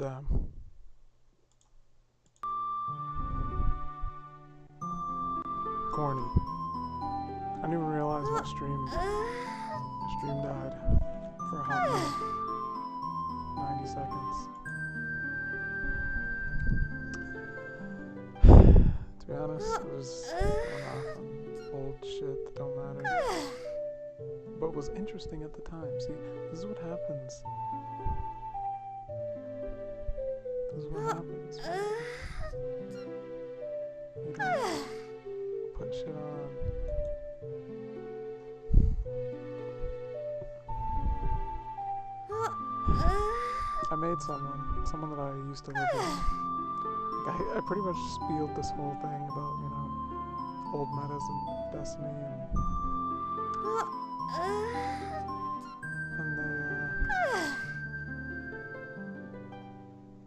Damn. Corny. I didn't even realize my stream died for a hot minute. 90 seconds. To be honest, it was going off on old shit that don't matter. But was interesting at the time. See, this is what happens. This is what happens. You don't put shit on. I made someone that I used to live with. Like I pretty much spieled this whole thing about, you know, old metas and Destiny and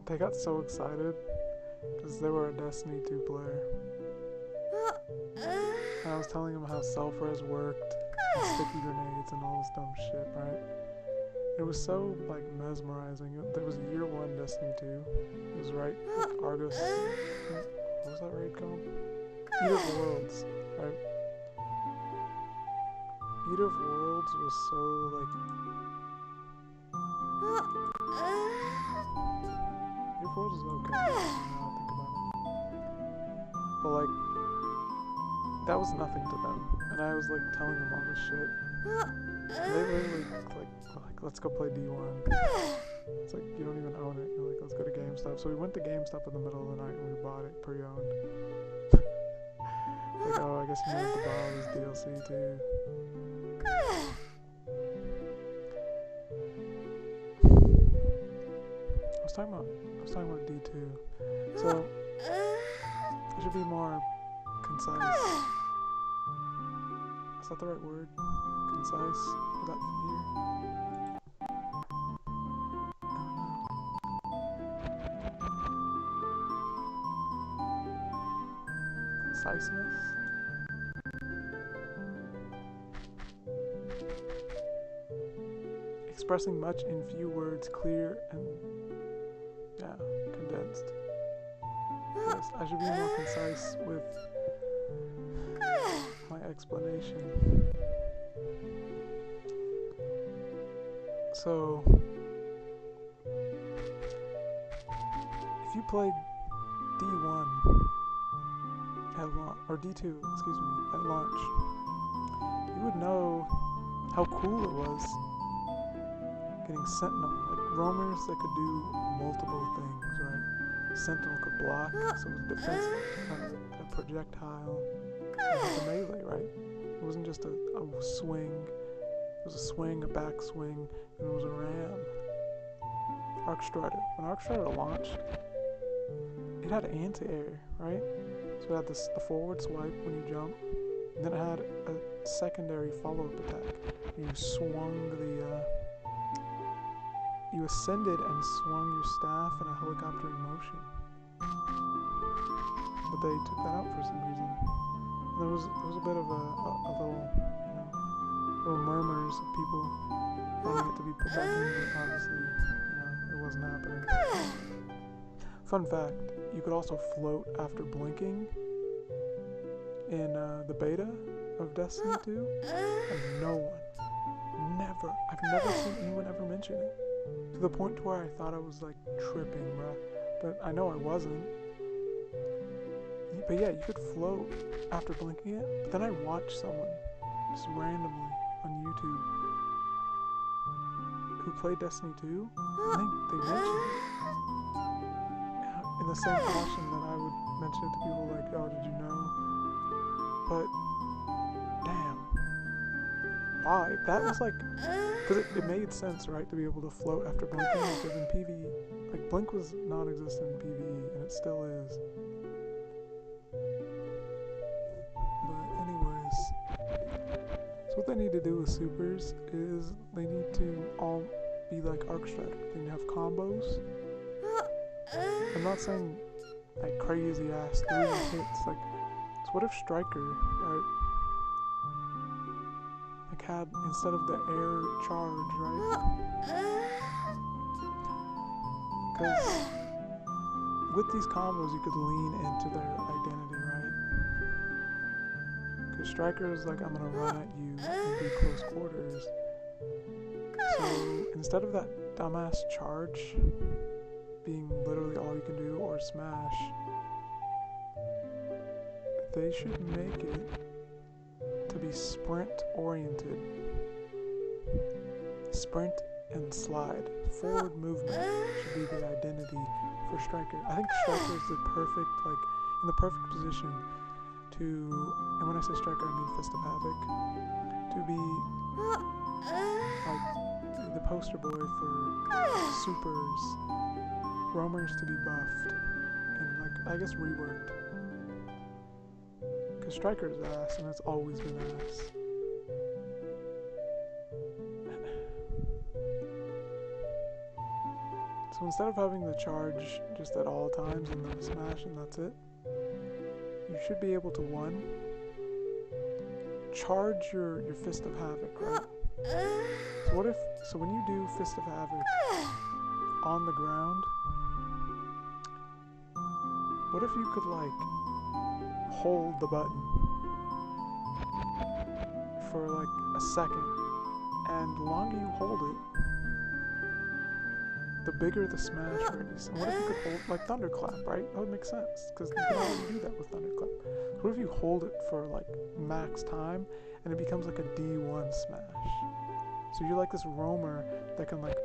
they got so excited because they were a Destiny 2 player. And I was telling them how self-res worked, and sticky grenades and all this dumb shit, right? It was so, like, mesmerizing. There was year 1 Destiny 2. It was right, like, Argus. What was that raid called? Eat of Worlds, right? Eat of Worlds was so, like... Eat of Worlds is okay, now I think about it. But, like, that was nothing to them. And I was, like, telling them all this shit. And they literally, like, let's go play D1. It's like, you don't even own it. You're like, let's go to GameStop. So we went to GameStop in the middle of the night and we bought it pre-owned. Like, oh, I guess you need to buy all this DLC too. I was talking about D2. So, I should be more concise. Is that the right word? Concise? Without fear? Conciseness? Expressing much in few words, clear and, yeah, condensed. Yes, I should be more concise with my explanation. So, if you played D1 at launch, or D2, excuse me, at launch, you would know how cool it was getting Sentinel, like roamers that could do multiple things, right? Sentinel could block, so it was defensive, a projectile, and the melee, right? It wasn't just a swing. It was a swing, a back swing, and it was a ram. Arc Strider. When Arc Strider launched, it had anti-air, right? So it had the forward swipe when you jump, and then it had a secondary follow-up attack. You swung you ascended and swung your staff in a helicopter in motion. But they took that out for some reason. And there was a bit of a little, you know, there were murmurs of people wanting it to be put back in, but obviously, you know, it wasn't happening. Fun fact, you could also float after blinking in the beta of Destiny 2, and I've never seen anyone ever mention it. To the point where I thought I was like tripping, bruh. But I know I wasn't. But yeah, you could float after blinking it. But then I watched someone, just randomly, on YouTube, who played Destiny 2. I think they mentioned it. In the same fashion that I would mention it to people like, oh, did you know? But, damn. Why? That was like, because it made sense, right, to be able to float after blinking, because in PvE, like, blink was non-existent in PvE, and it still is. But anyways, so what they need to do with supers is they need to all be like Arc Strider. They need to have combos. I'm not saying, like, crazy-ass 3 hits, like, so what if Striker, right, had, instead of the air charge, right? Because with these combos, you could lean into their identity, right? Because Striker is like, I'm gonna run at you and be close quarters. So instead of that dumbass charge being literally all you can do, or smash, they should make it to be sprint oriented. Sprint and slide. Forward movement should be the identity for Striker. I think Striker is the perfect, like, in the perfect position to, and when I say Striker, I mean Fist of Havoc, to be like the poster boy for supers, roamers to be buffed, and like, I guess reworked. Because Striker's ass, and it's always been ass. So instead of having the charge just at all times and then smash and that's it, you should be able to, one, charge your Fist of Havoc, right? So when you do Fist of Havoc on the ground, what if you could like hold the button for like a second, and the longer you hold it, the bigger the smash is. And what if you could hold, like Thunderclap, right? That would make sense, because you can already do that with Thunderclap. So what if you hold it for like max time, and it becomes like a D1 smash? So you're like this roamer that can like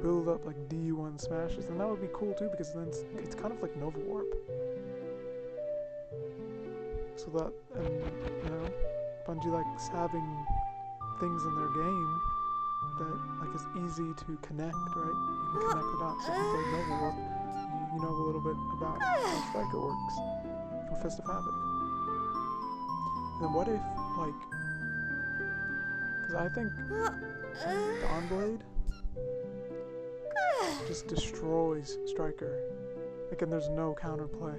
build up like D1 smashes, and that would be cool too, because then it's kind of like Nova Warp. So that, and you know, Bungie likes having things in their game that like is easy to connect, right? You can connect the dots. So if you play Nova Warp, you know a little bit about how Striker works, or Fist of Havoc. And then what if, like, because I think Dawnblade just destroys Striker, like, and there's no counterplay.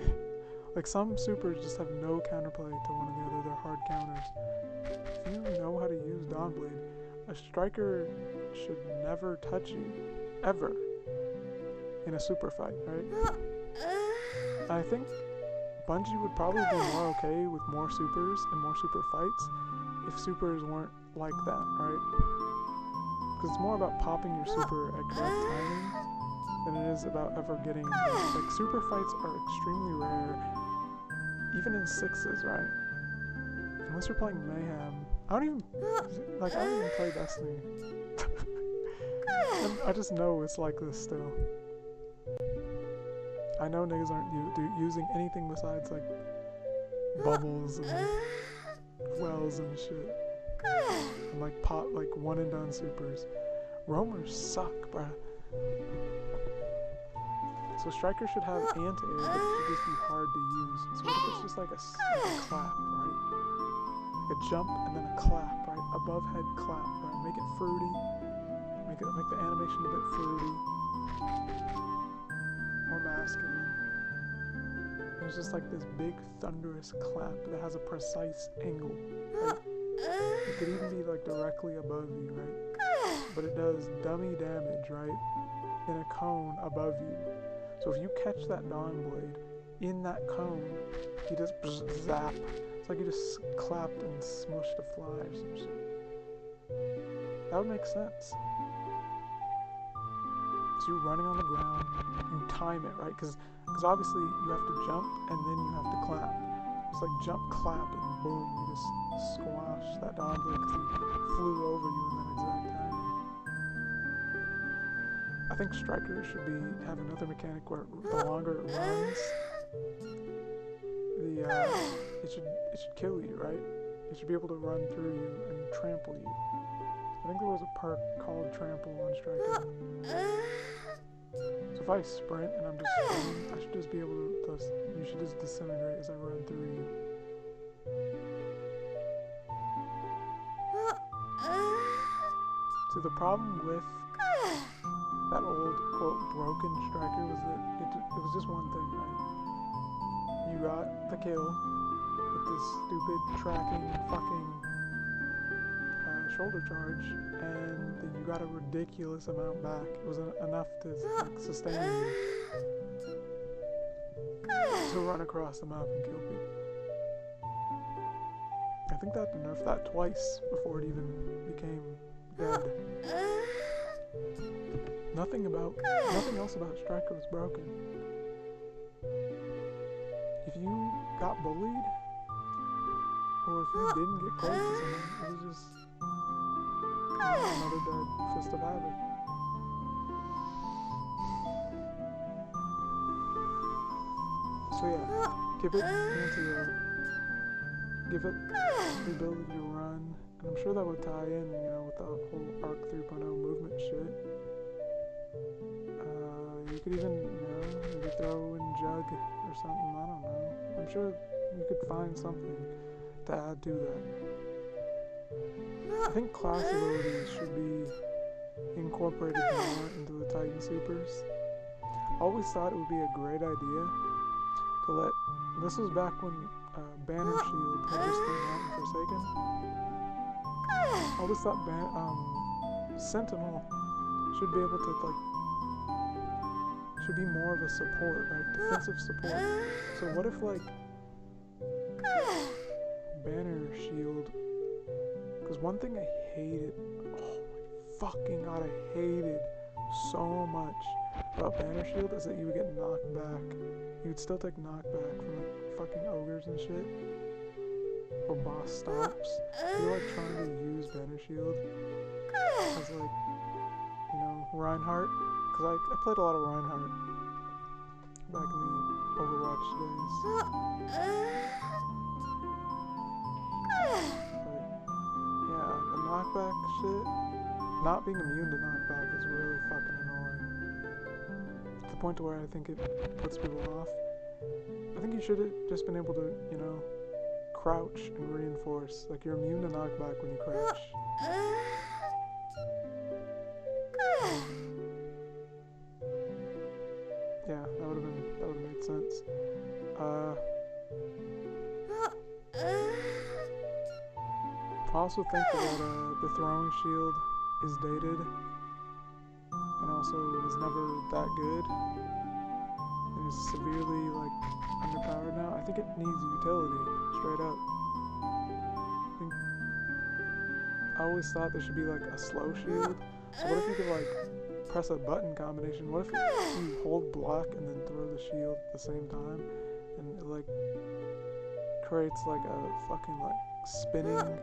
Like, some supers just have no counterplay to one or the other, they're hard counters. If you know how to use Dawnblade, a Striker should never touch you, ever, in a super fight, right? I think Bungie would probably be more okay with more supers and more super fights if supers weren't like that, right? Because it's more about popping your super at correct timing than it is about ever getting engaged. Like, super fights are extremely rare, even in sixes, right? Unless you're playing Mayhem. I don't even play Destiny. I just know it's like this still. I know niggas aren't using anything besides like bubbles and wells and shit. And like like one and done supers. Roamers suck, bruh. So Striker should have anti-air, but it should just be hard to use. So what if it's just like a clap, right? Like a jump and then a clap, right? Above head clap, right? Make it fruity. Make the animation a bit fruity. More masculine. And it's just like this big thunderous clap that has a precise angle. Right? It could even be like directly above you, right? But it does dummy damage, right? In a cone above you. So if you catch that Dawnblade in that cone, you just zap. It's like you just clapped and smushed a fly or some shit. That would make sense. So you're running on the ground, you time it, right? Because obviously you have to jump and then you have to clap. It's like jump, clap, and boom, you just squash that Dawnblade because he flew over you in that exact timing. I think Striker should have another mechanic where the longer it runs, it should kill you, right? It should be able to run through you and trample you. I think there was a perk called Trample on Striker. So if I sprint and I'm just sprinting, I should just be able to, you should just disintegrate as I run through you. See, the problem with that old, quote, broken Striker was that it was just one thing, right? You got the kill with this stupid tracking fucking shoulder charge, and then you got a ridiculous amount back. It was enough to like, sustain you to run across the map and kill people. I think they had to nerf that twice before it even became dead. Nothing else about Striker was broken. If you got bullied, or if you didn't get close to someone, it was just another dead Fist of Havoc. So yeah, give it anti-air. Give it the ability to run. And I'm sure that would tie in, you know, with the whole Arc 3.0 movement shit. You could even, you know, maybe throw in Jug or something, I don't know. I'm sure you could find something to add to that. I think class abilities should be incorporated more into the Titan Supers. I always thought it would be a great idea to let, this was back when Banner Shield had just came out in Forsaken. I always thought Sentinel should be able to, like, should be more of a support, right? Defensive support. So what if, like, Banner Shield, because one thing I hated, oh my fucking god, I hated so much about Banner Shield is that you would get knocked back. You would still take knockback from like fucking ogres and shit, or boss stops. You're like trying to use Banner Shield as like, you know, Reinhardt, because I played a lot of Reinhardt back in the Overwatch days. But yeah, the knockback shit, not being immune to knockback is really fucking annoying. To the point to where I think it puts people off. I think you should have just been able to, you know, crouch and reinforce. Like, you're immune to knockback when you crouch. Yeah, that would have made sense. I also think that the throwing shield is dated and also was never that good and is severely like underpowered now. I think it needs utility, straight up. I always thought there should be like a slow shield. So what if you could like press a button combination? What if you hold block and then throw the shield at the same time, and it like creates like a fucking like spinning,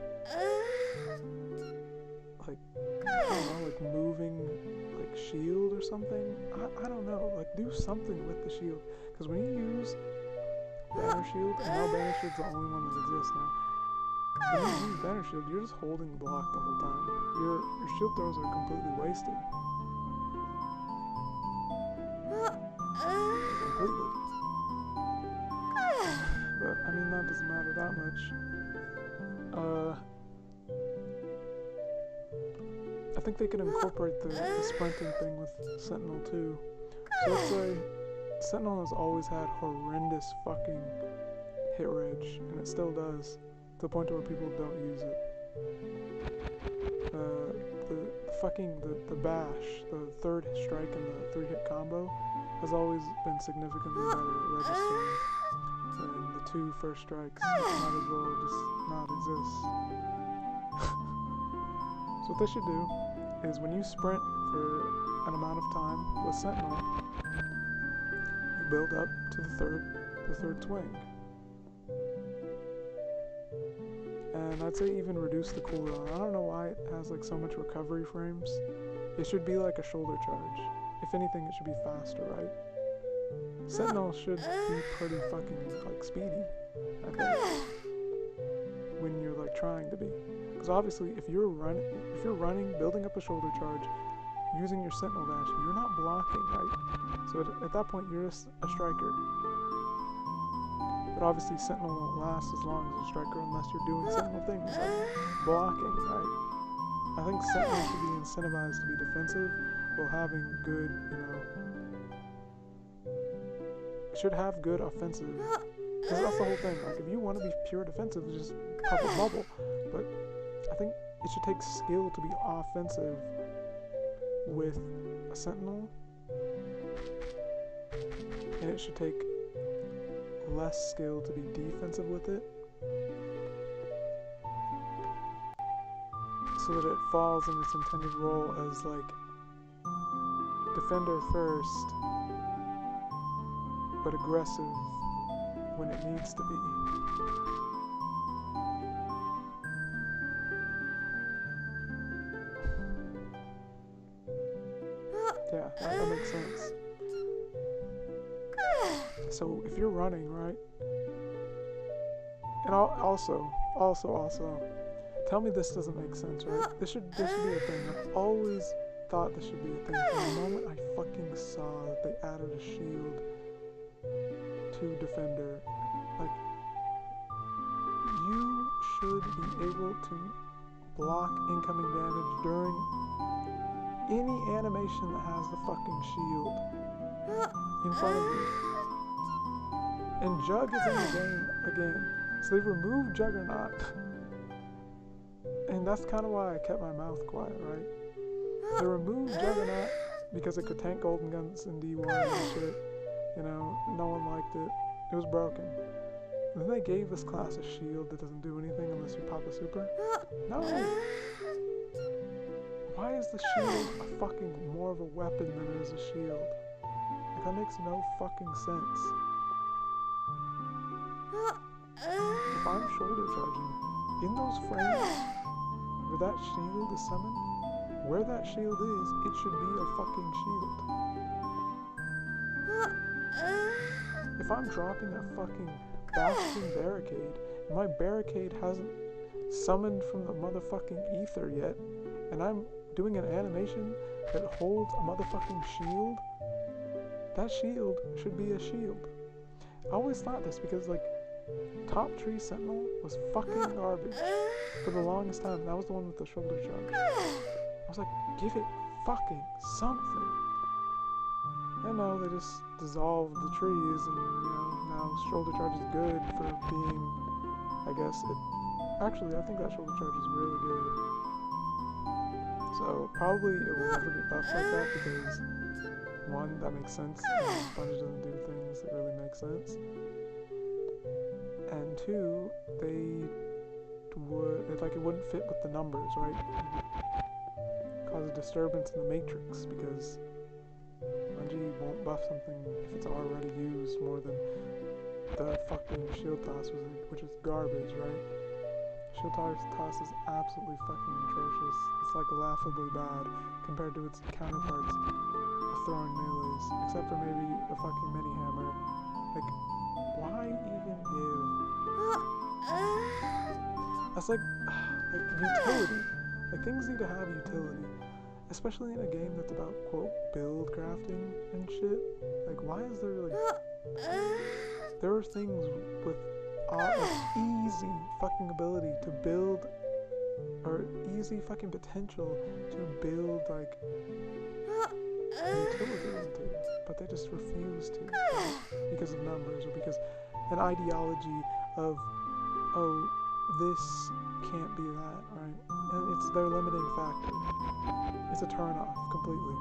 like, I don't know, like moving like shield or something? I don't know, like do something with the shield, because when you use Banner Shield, and now Banner Shield's the only one that exists now, when you use Banner Shield, you're just holding block the whole time. Your shield throws are completely wasted. Completely. But, I mean, that doesn't matter that much. I think they could incorporate the sprinting thing with Sentinel too. So let's say Sentinel has always had horrendous fucking hit reg, and it still does, to the point where people don't use it. The bash, the third strike and the 3-hit combo, has always been significantly better at registering than the 2 first strikes. Might as well just not exist. So what they should do is when you sprint for an amount of time with Sentinel, you build up to the third swing. And I'd say even reduce the cooldown. I don't know why it has like so much recovery frames. It should be like a shoulder charge. If anything, it should be faster, right? Sentinel should be pretty fucking like speedy, I think, when you're like trying to be. Because obviously, if you're running, building up a shoulder charge, using your Sentinel dash, you're not blocking, right? So at that point, you're just a striker. But obviously, Sentinel won't last as long as a striker unless you're doing Sentinel things like blocking, right? I think Sentinel should be incentivized to be defensive while having good, you know, it should have good offensive. Because that's the whole thing. Like, if you want to be pure defensive, just pop a bubble. But I think it should take skill to be offensive with a sentinel, and it should take less skill to be defensive with it, so that it falls in its intended role as like defender first, but aggressive when it needs to be. Yeah, that makes sense. So if you're running, right? And also, tell me this doesn't make sense, right? This should be a thing. I've always thought this should be a thing. From the moment I fucking saw that they added a shield to defender, like, you should be able to block incoming damage during any animation that has the fucking shield in front of you. And Jug is in the game again. So they've removed Juggernaut. And that's kind of why I kept my mouth quiet, right? They removed Juggernaut because it could tank golden guns in D1 and shit. You know, no one liked it. It was broken. And then they gave this class a shield that doesn't do anything unless you pop a super. No! Why is the shield a fucking more of a weapon than it is a shield? Like, that makes no fucking sense. If I'm shoulder charging, in those frames where that shield is summoned, where that shield is, it should be a fucking shield. If I'm dropping that fucking bastion barricade, and my barricade hasn't summoned from the motherfucking ether yet, and I'm doing an animation that holds a motherfucking shield, that shield should be a shield. I always thought this because, like, Top Tree Sentinel was fucking garbage for the longest time. That was the one with the shoulder charge. I was like, give it fucking something. And no, they just dissolved the trees, and, you know, now shoulder charge is good for being, I guess, actually, I think that shoulder charge is really good. So, probably it will never get buffed like that because, one, that makes sense, and Bungie doesn't do things that really make sense. And two, it wouldn't fit with the numbers, right? It would cause a disturbance in the matrix because Bungie won't buff something if it's already used more than the fucking shield toss, which is garbage, right? Shield toss is absolutely fucking atrocious. It's like laughably bad compared to its counterparts of throwing melees, except for maybe a fucking mini hammer. Like, why even give? That's like utility. Like, things need to have utility, especially in a game that's about, quote, build crafting and shit. Like, why is there, like, there are things with easy fucking ability to build, or easy fucking potential to build, like, utility into, but they just refuse to, right? Because of numbers, or because an ideology of, oh, this can't be that, right? And it's their limiting factor. It's a turn-off completely.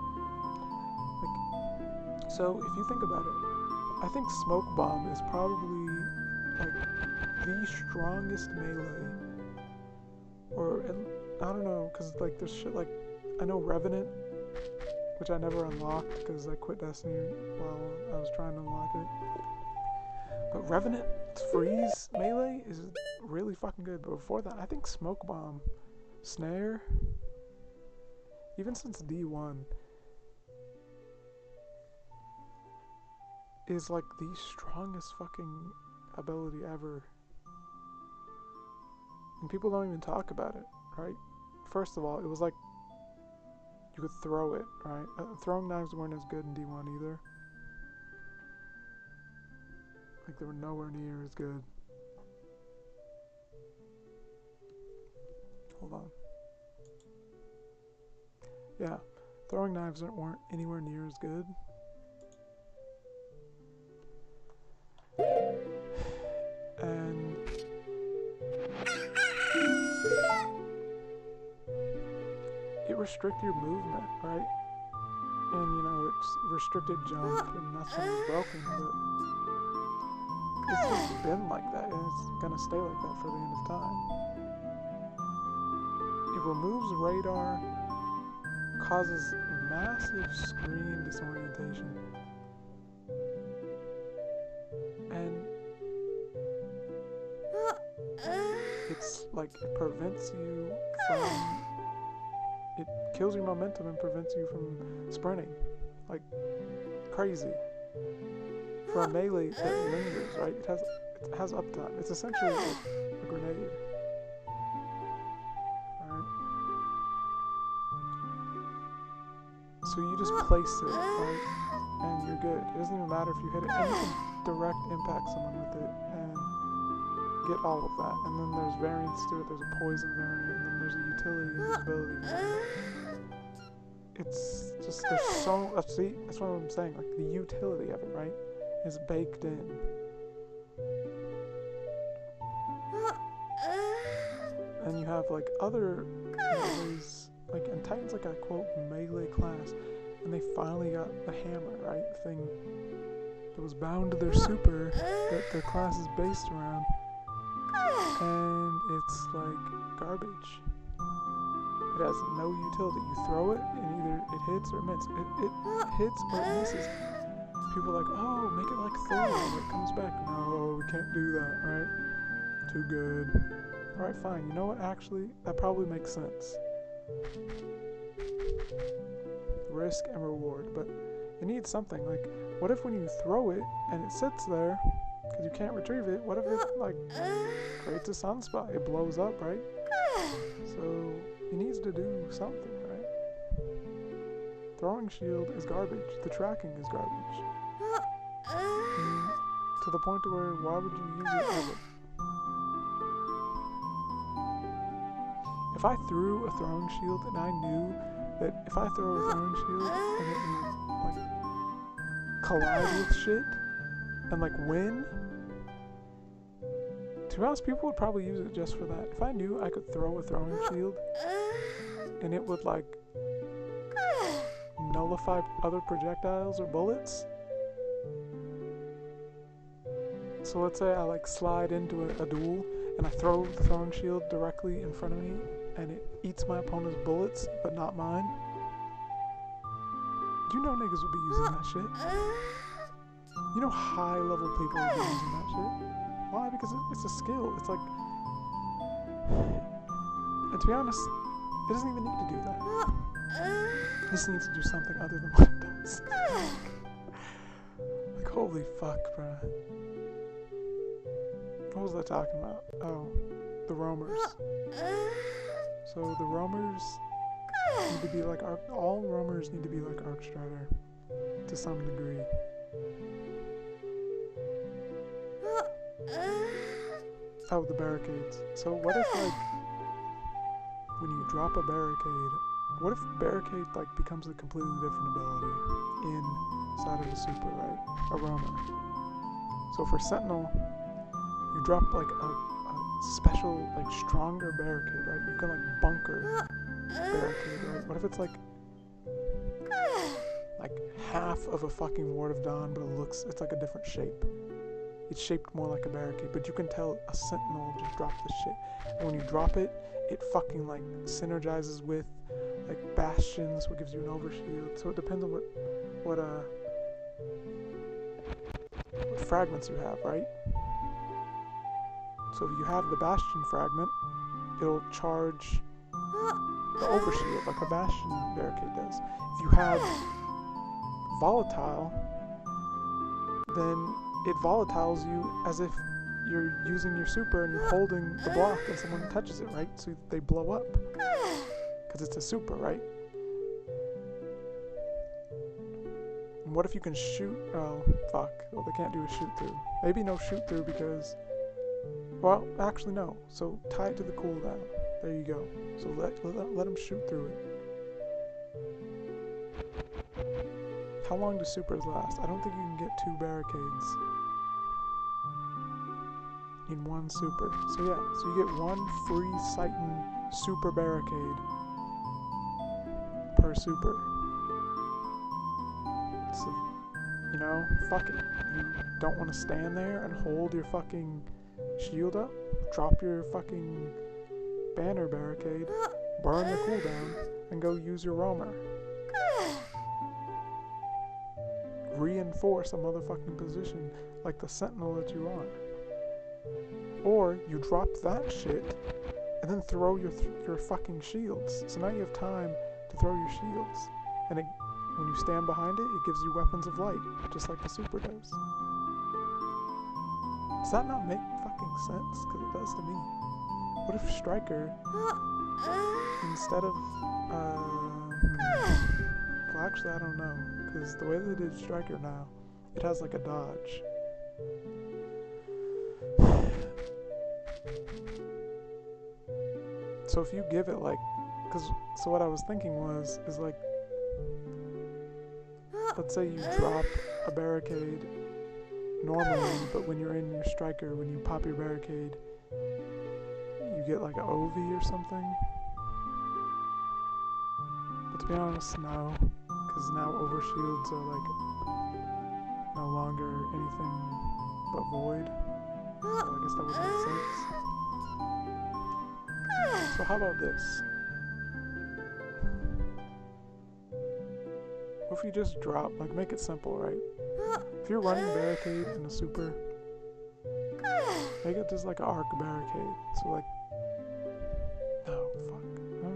Like, so if you think about it, I think Smoke Bomb is probably, like, the strongest melee, or, I don't know, because, like, there's shit like, I know Revenant, which I never unlocked because I quit Destiny while I was trying to unlock it. But Revenant's freeze melee is really fucking good. But before that, I think Smoke Bomb, Snare, even since D1, is like the strongest fucking ability ever. And people don't even talk about it, right? First of all, it was like you could throw it, right? Throwing knives weren't as good in D1 either. Like, they were nowhere near as good. Hold on. Yeah, throwing knives weren't anywhere near as good. And it restricted your movement, right? And you know, it's restricted jump, and that's when it's broken, but it's just been like that, and it's gonna stay like that for the end of time. It removes radar, causes massive screen disorientation, and it's like it prevents you from, it kills your momentum and prevents you from sprinting like crazy. For a melee that lingers, right? It has uptime. It's essentially like a grenade. Alright? So you just place it, right? And you're good. It doesn't even matter if you hit it. And you can direct impact someone with it and get all of that. And then there's variants to it. There's a poison variant, and then there's a utility and visibility variant. It's just, there's so, see, that's what I'm saying, like the utility of it, right, is baked in. And you have like other melees, like, and Titan's like a quote melee class, and they finally got the hammer, right, the thing that was bound to their super that their class is based around, and it's like garbage. It has no utility. You throw it, and either it hits or it misses. It hits or it misses. People are like, oh, make it like Thor when it comes back. No, we can't do that, right? Too good. Alright, fine. You know what? Actually, that probably makes sense. Risk and reward. But it needs something. Like, what if when you throw it, and it sits there, because you can't retrieve it, what if it, like, creates a sunspot? It blows up, right? So it needs to do something, right? Throwing shield is garbage. The tracking is garbage. To the point to where, why would you use it ever? If I threw a throwing shield and I knew that if I throw a throwing shield and it would, like, collide with shit and, like, win, to be honest, people would probably use it just for that. If I knew I could throw a throwing shield and it would, like, nullify other projectiles or bullets. So let's say I, like, slide into a duel and I throw the throwing shield directly in front of me and it eats my opponent's bullets, but not mine. You know niggas would be using that shit. You know high-level people would be using that shit. Why? Because it's a skill. It's like... And to be honest, it doesn't even need to do that. It just needs to do something other than what it does. Like, holy fuck, bruh. What was I talking about? Oh, the roamers. So the roamers need to be like... all roamers need to be like Archstrider. To some degree. Oh, the barricades. So what if, like, when you drop a barricade, what if barricade, like, becomes a completely different ability inside of the super, right? A roamer. So for Sentinel, you drop, like, a special, like, stronger barricade, right? You can, like, bunker barricade, right? What if it's, like half of a fucking Ward of Dawn, but it's like a different shape. It's shaped more like a barricade, but you can tell a Sentinel just dropped this shit. And when you drop it, it fucking, like, synergizes with, like, bastions, what gives you an overshield. So it depends on what fragments you have, right? So if you have the bastion fragment, it'll charge the overshield like a bastion barricade does. If you have volatile, then it volatiles you as if you're using your super and you're holding the block and someone touches it, right? So they blow up. Because it's a super, right? And what if you can shoot? Oh, fuck. Well, they can't do a shoot through. Maybe no shoot through because... Well, actually no. So tie it to the cooldown. There you go. So let them shoot through it. How long do supers last? I don't think you can get 2 barricades in one super. So yeah, so you get 1 free Titan super barricade per super. So, you know, fuck it. You don't want to stand there and hold your fucking shield up? Drop your fucking banner barricade, burn the cooldown, and go use your roamer. Reinforce a motherfucking position like the sentinel that you are. Or you drop that shit and then throw your fucking shields. So now you have time to throw your shields. And when you stand behind it, it gives you weapons of light, just like the super does. Does that not make fucking sense? Because it does to me. What if Striker, instead of, well actually I don't know, because the way they did Striker now, it has like a dodge. So if you give it like, so what I was thinking is like, let's say you drop a barricade normally, but when you're in your Striker, when you pop your barricade, you get like an OV or something. But to be honest, no, because now overshields are like no longer anything but void. So I guess that would make sense. So how about this? What if you just drop, like make it simple, right? If you're running barricade in a super, make it just like an arc barricade. So like, no, fuck. No,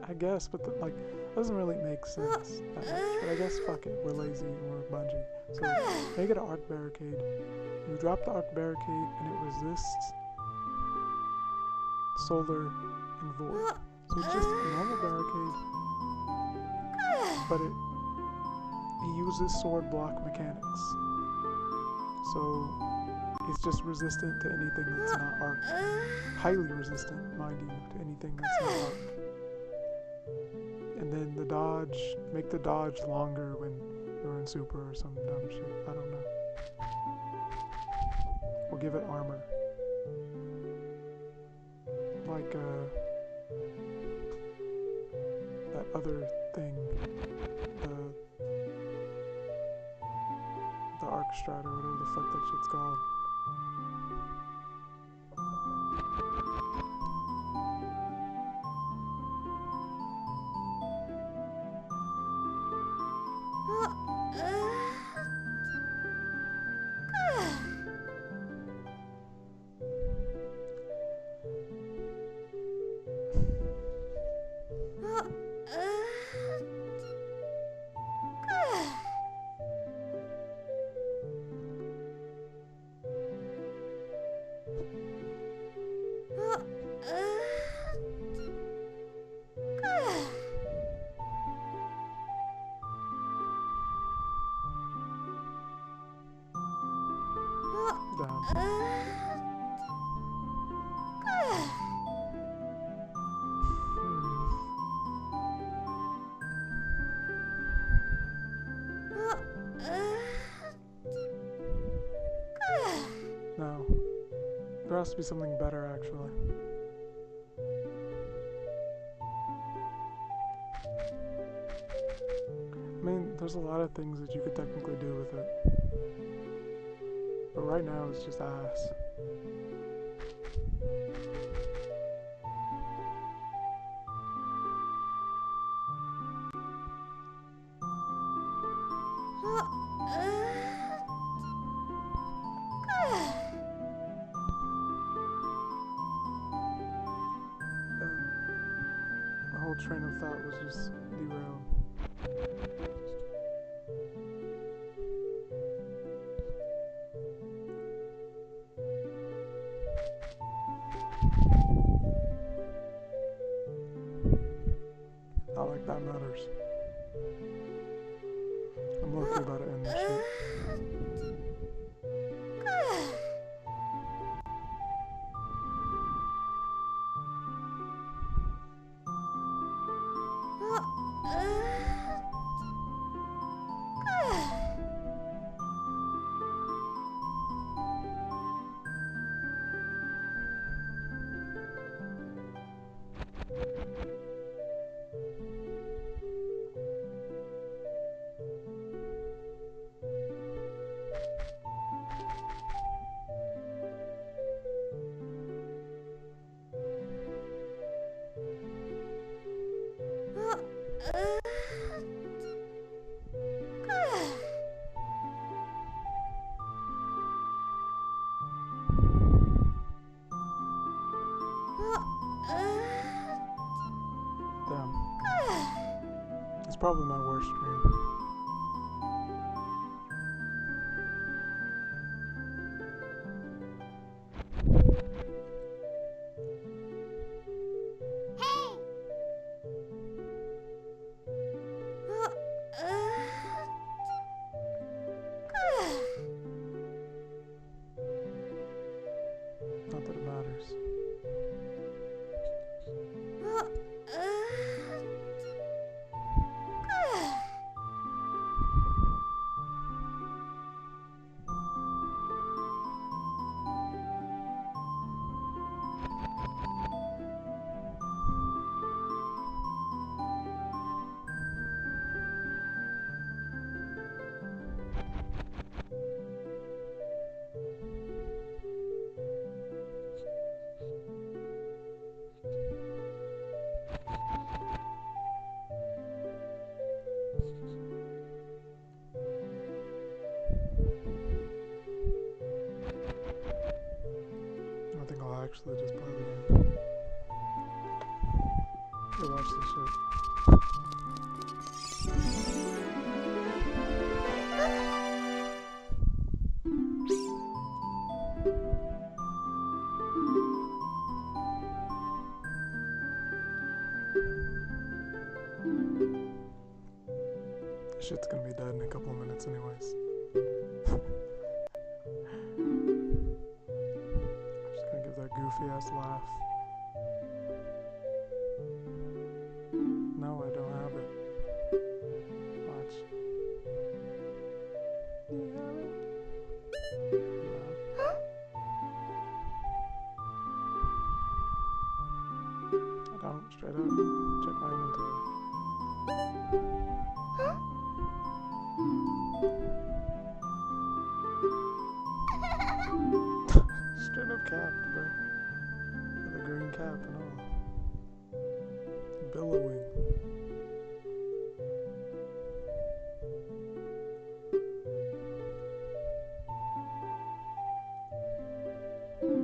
I guess, but like, doesn't really make sense that much. But I guess fuck it, we're lazy and we're Bungie. So make it an arc barricade. You drop the arc barricade and it resists solar and void. So it's just a normal barricade, but it uses sword block mechanics. So it's just resistant to anything that's not arc. Highly resistant, mind you, to anything that's not arc. And then the dodge, make the dodge longer when you're in super or some dumb shit. I don't know. Or give it armor. Like that other thing, the Arc Stride or whatever the fuck that shit's called. No. There has to be something better, actually. I mean, there's a lot of things that you could technically do with it. But right now, it's just ass. My whole train of thought was just derailed. Not like that matters. I'm low-key about to end this shit. probably my worst dream. Not that it matters. I think I'll actually just play the game. Go watch this shit. Shit's gonna be dead in a couple of minutes anyways. Just gonna give that goofy ass laugh. No, I don't have it. Watch. Do you have it? No. I don't, straight up. Check my inventory. Straight up capped, bro. With a green cap and all. Billowing.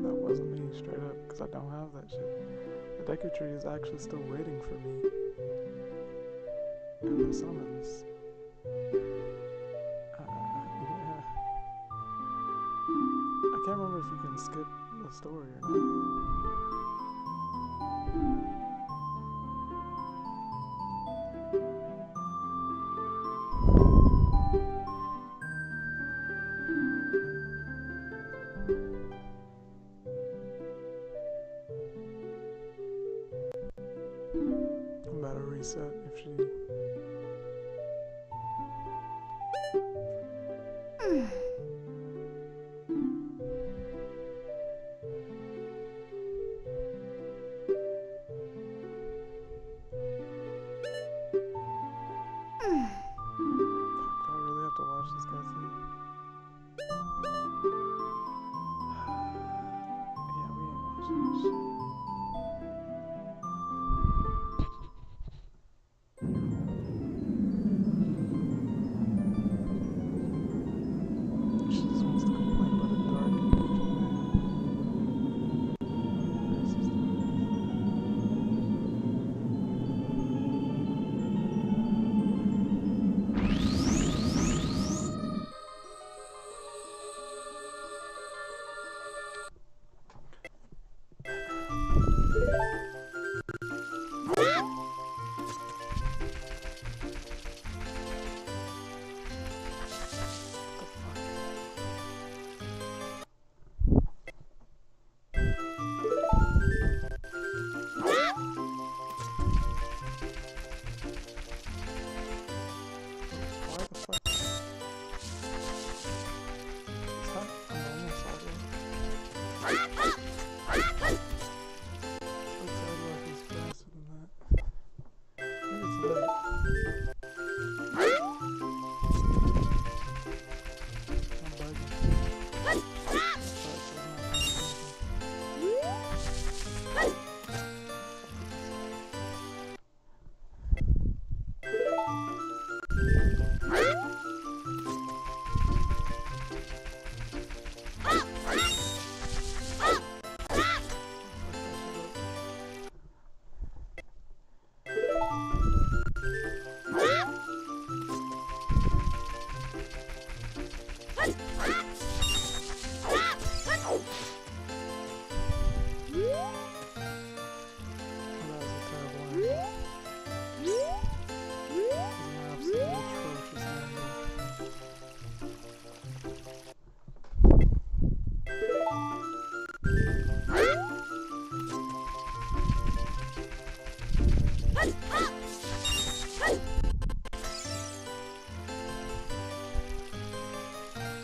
That wasn't me, straight up, because I don't have that shit. The Deku Tree is actually still waiting for me. And the summons. Yeah. I can't remember if you can skip the story or not. I'm about to reset if she...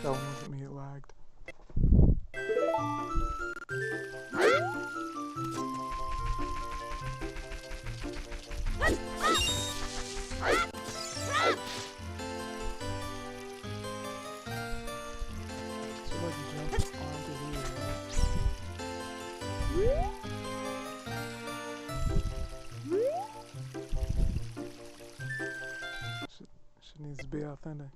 That one wasn't me, it lagged. So like jump onto here, right? Shit needs to be authentic.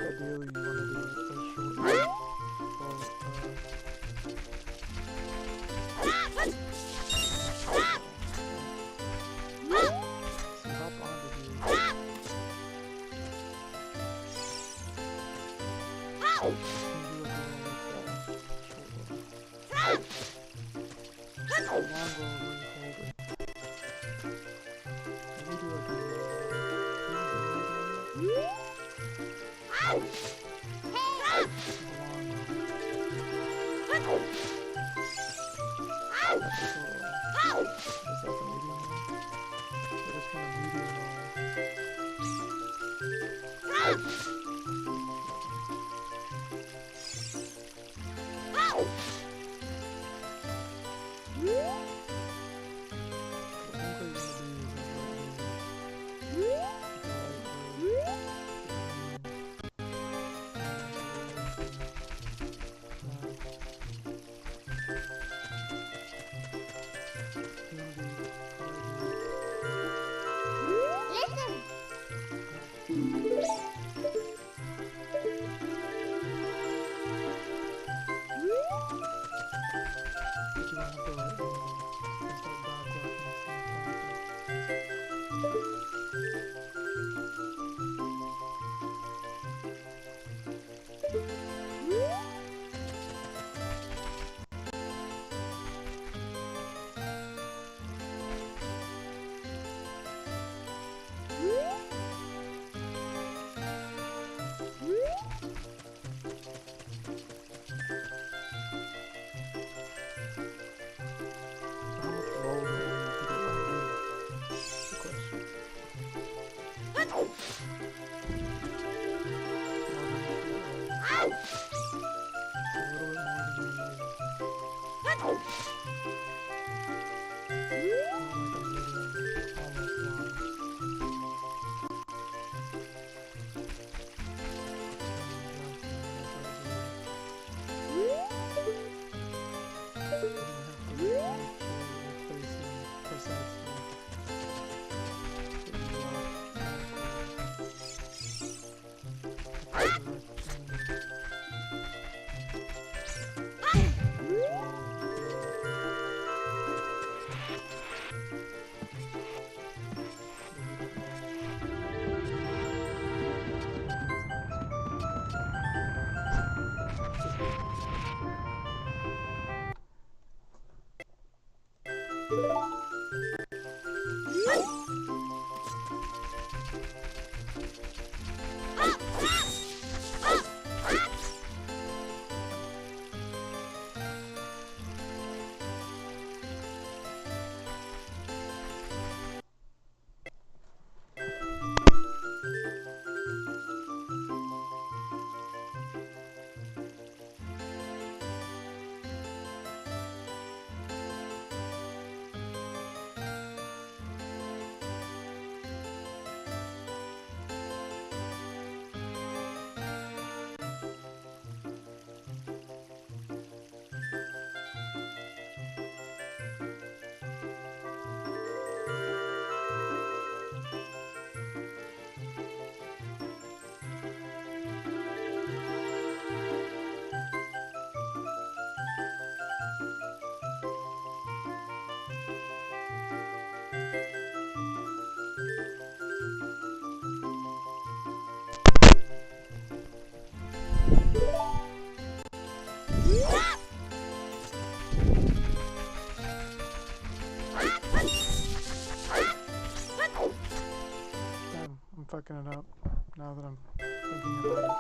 Ideally, you want to do a short one. So hop onto here. You can do a goal like that. Short one. Long goal where you hold it. You do like a coming up now that I'm thinking about it.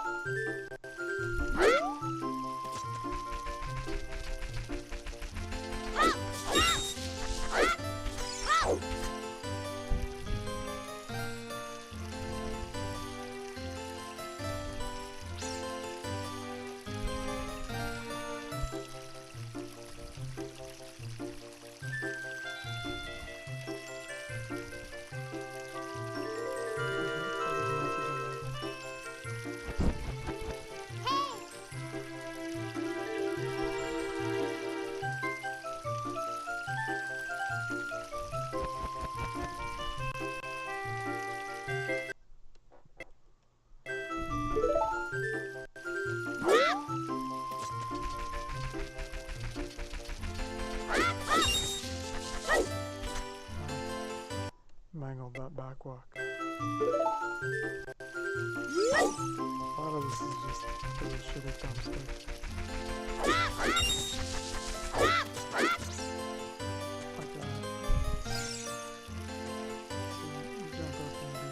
Mangled that back walk. A lot of this is just really shitty thumbstick. Like that. So you jump up and do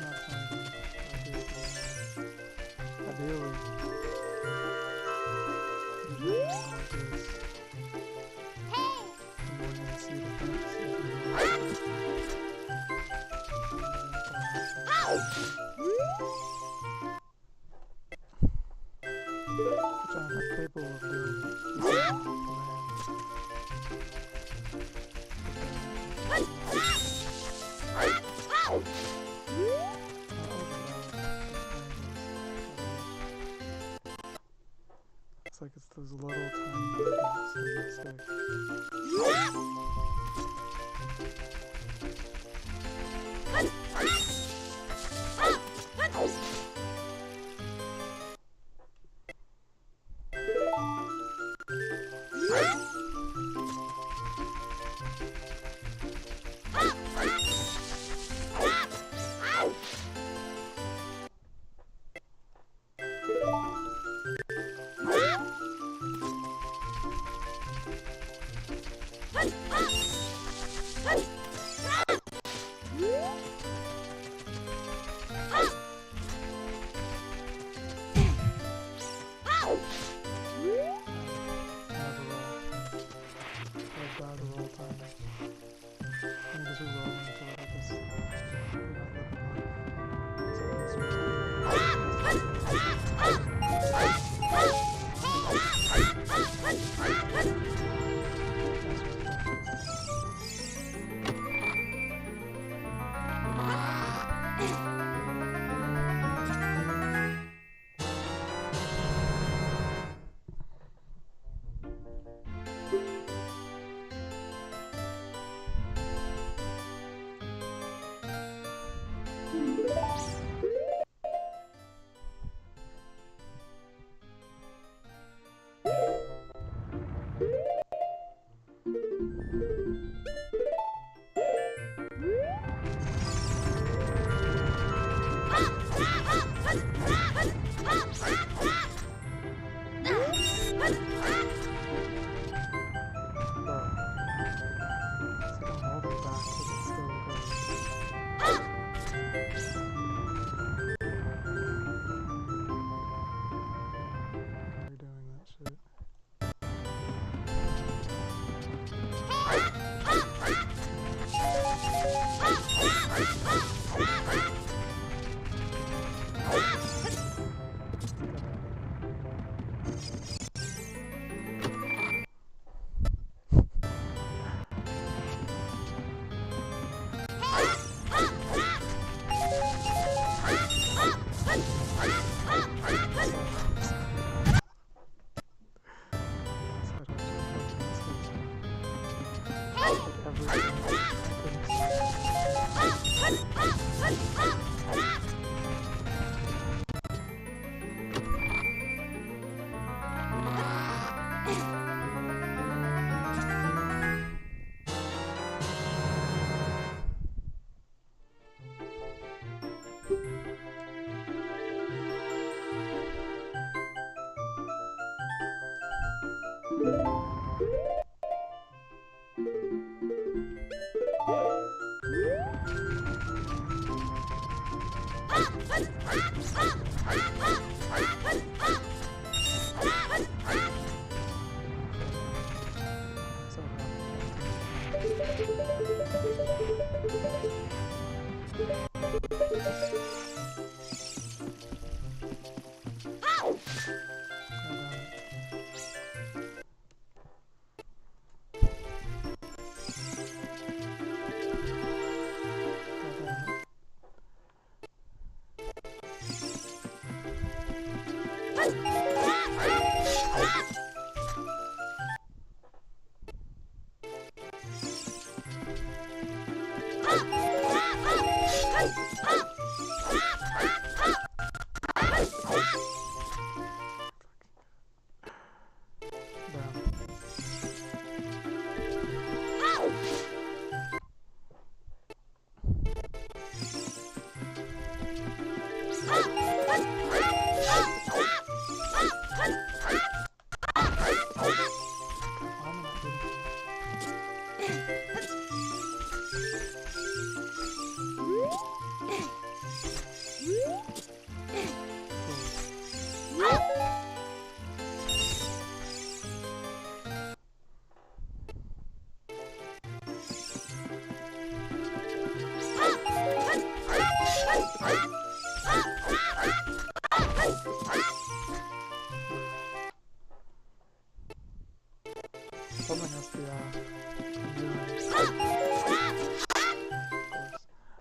not finding ideally. Which I'm not capable of doing it. It's like it's those little tiny movements that stick. Something has to be off.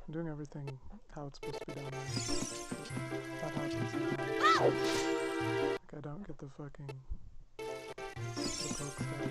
I'm doing everything how it's supposed to be done. That happens sometimes. Like I don't get the fucking poke stab.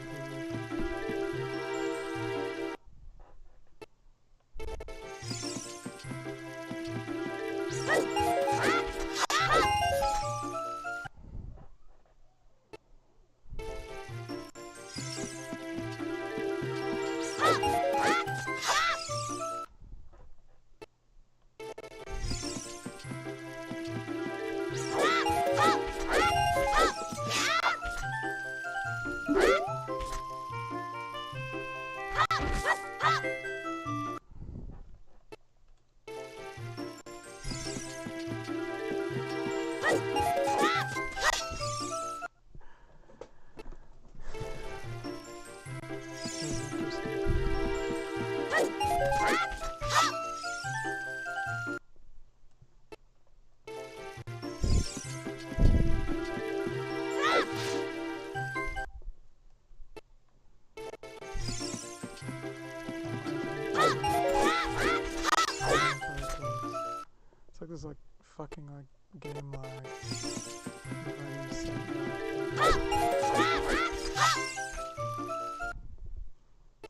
There's like fucking like game lag.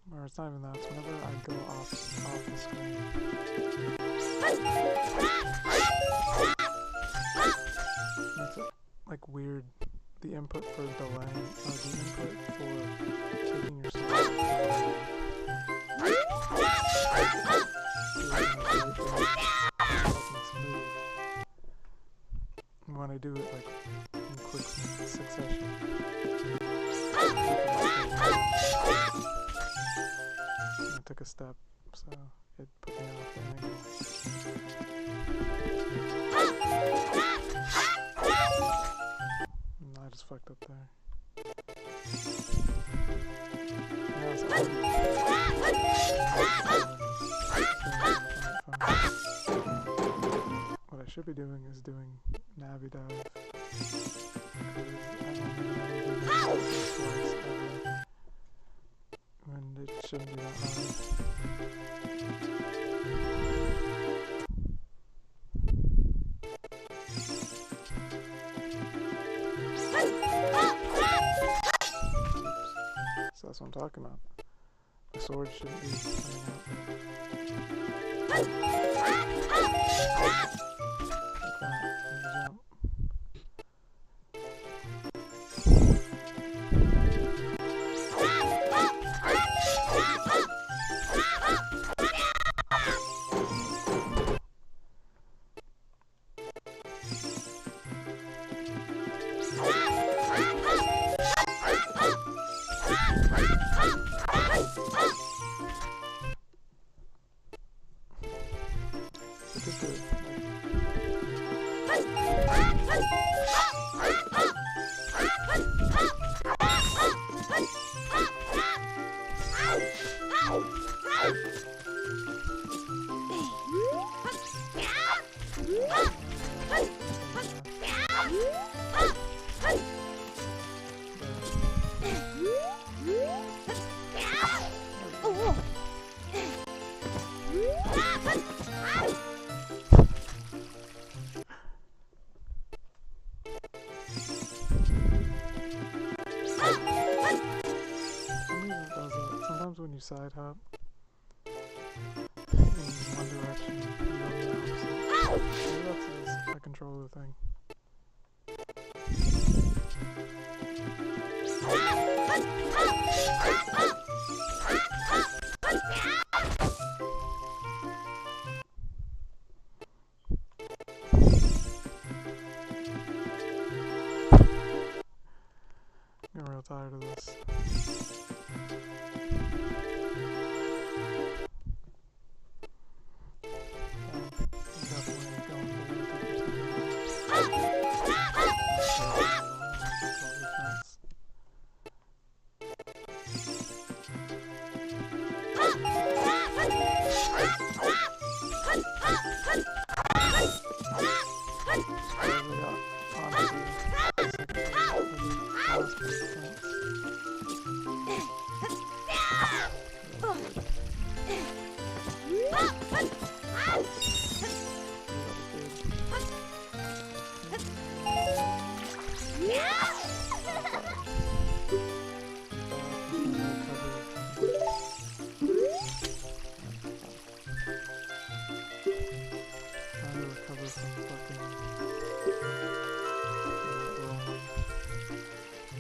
Or it's not even that, it's whenever I go off the screen. It's like weird, the input for delaying, or the input for taking your when I do it like in quick succession. I took a step, so it put me off the angle. I just fucked up there. Yeah, so what I should be doing is doing Navi dive. And it shouldn't be that hard. So that's what I'm talking about. The sword shouldn't be coming out there. When you side hop in one direction, you go in the opposite. Maybe that's a controller thing. I'm real tired of this.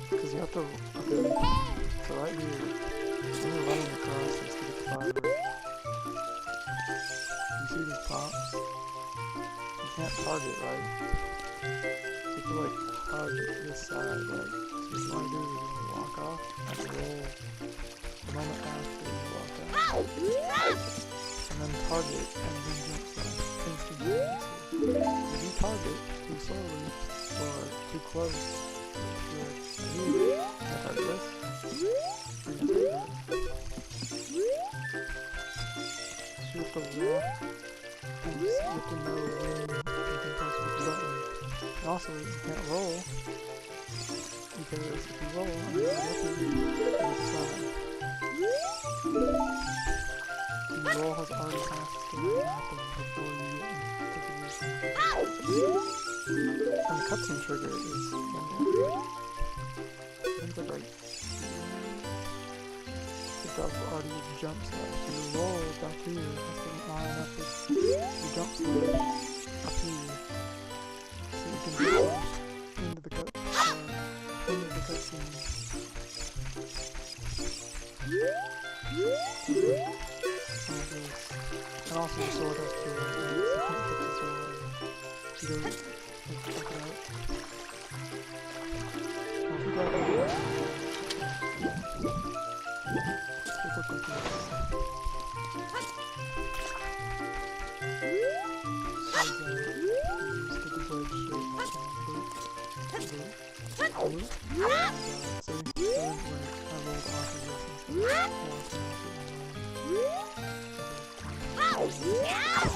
Because you have to, okay, so right here, when you're running across this to get the fire, you see these pops? You can't target, right? So if you like hug this side, right? So what you want to do is you want to walk off and roll the moment after you walk out. And then target and then jump slide instantaneously. If you target too slowly or too close, you target this, you're gonna get hurt. So you have to walk and you have to know when you can press which button. And also, you can't roll, because if you roll, you're going to slide. The roll has already has to happen before you get into position. And the cutscene trigger is when you're, I think it's like, the dog already jump slide. So your roll back here has to line up with your jump slide up here. So you can go into the cutscene. And also the sword has to, you can't put the sword, you go, check it out. Now if you go over here, it looks like this. So you stick the blade straight, and loop, and see, where I rolled off of this and stuff, walking off it.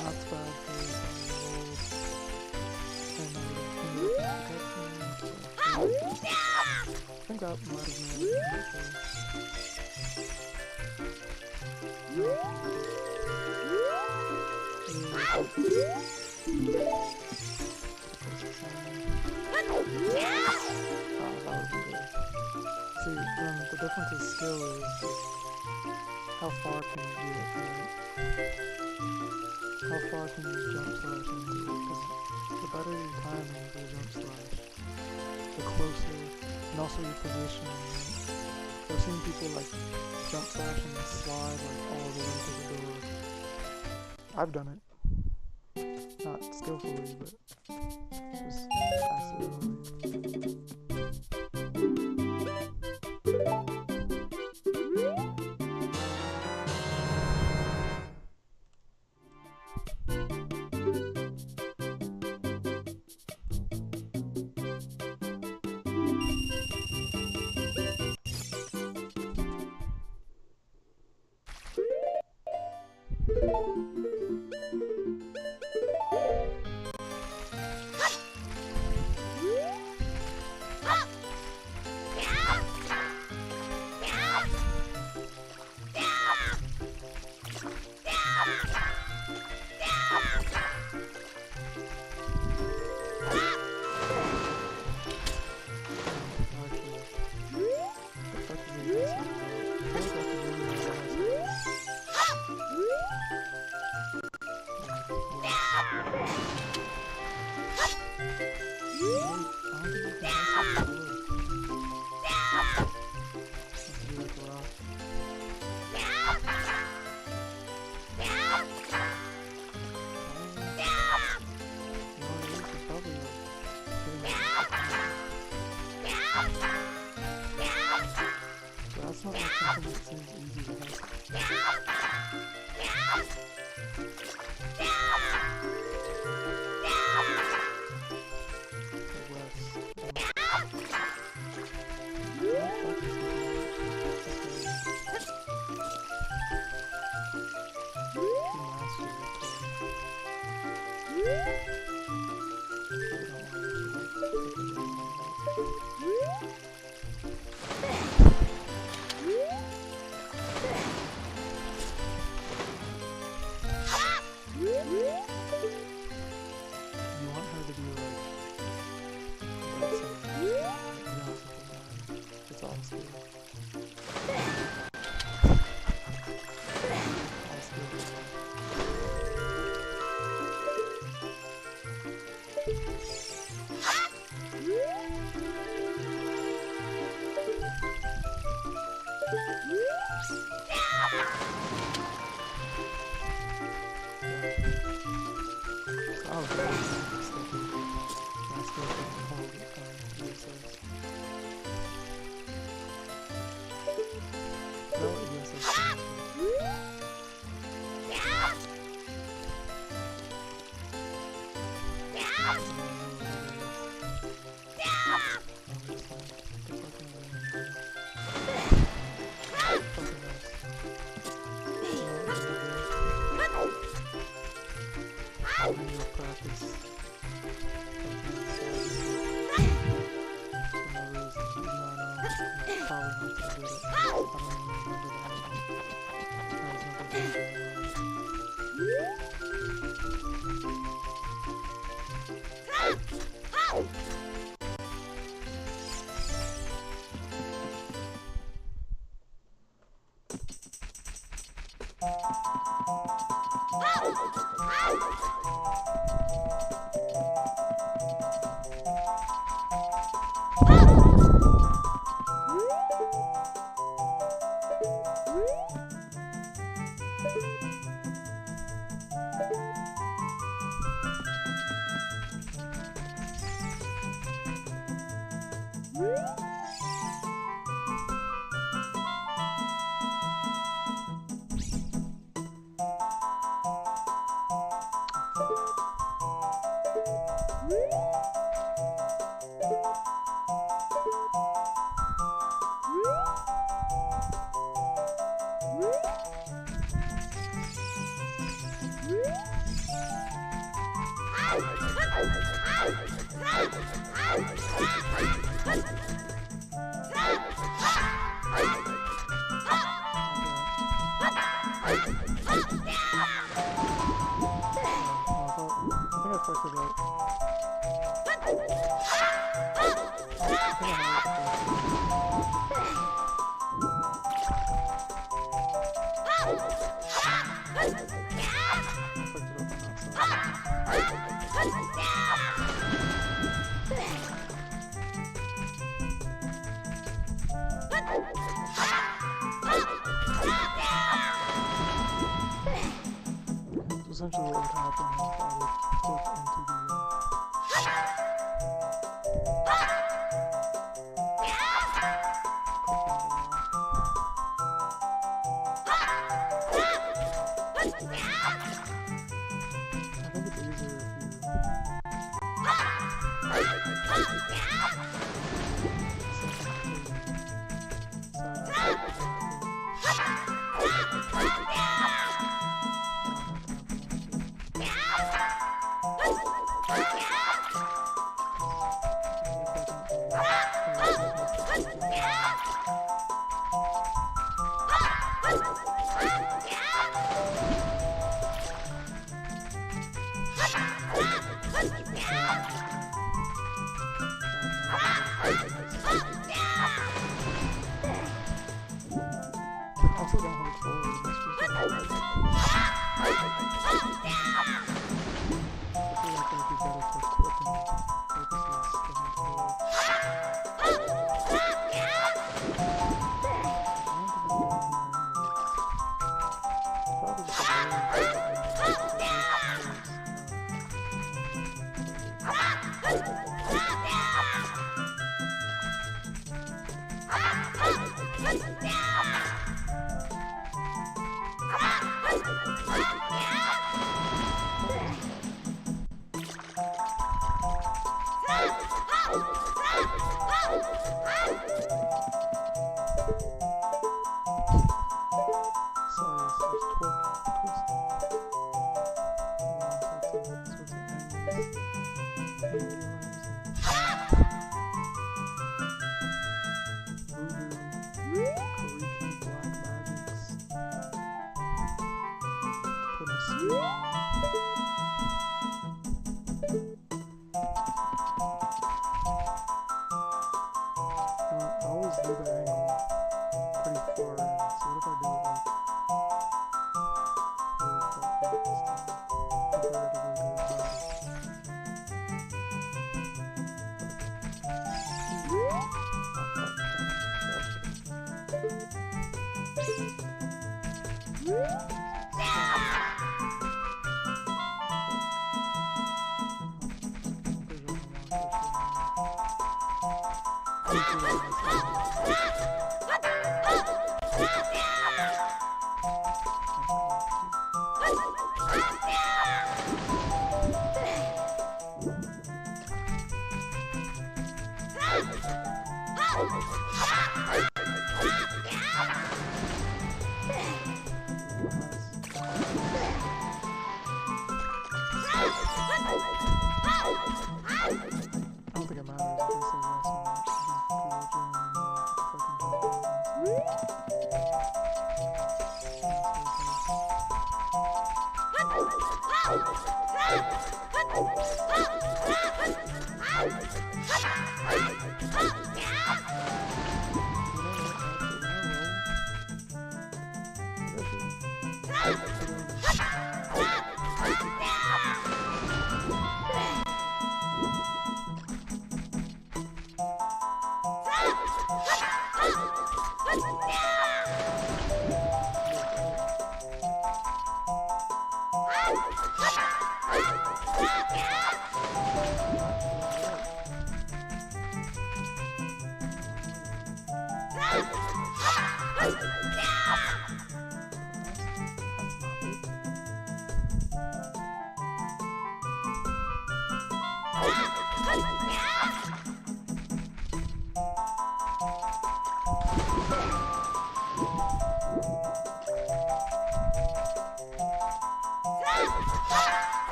That's bad because I rolled and I think that might have made it See, the difference in skill is just how far can you get, right? How far can you jump slash into it? Because the better your timing of your jump slash, the closer, and also your positioning. So I've seen people like jump slash and slide like all the way to the door. I've done it. Not skillfully, but just accidentally. It seems easy to hit. Essentially what would happen is I would click into the I think it's easier if you also don't hold forward.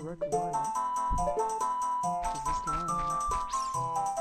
Correct line is this line.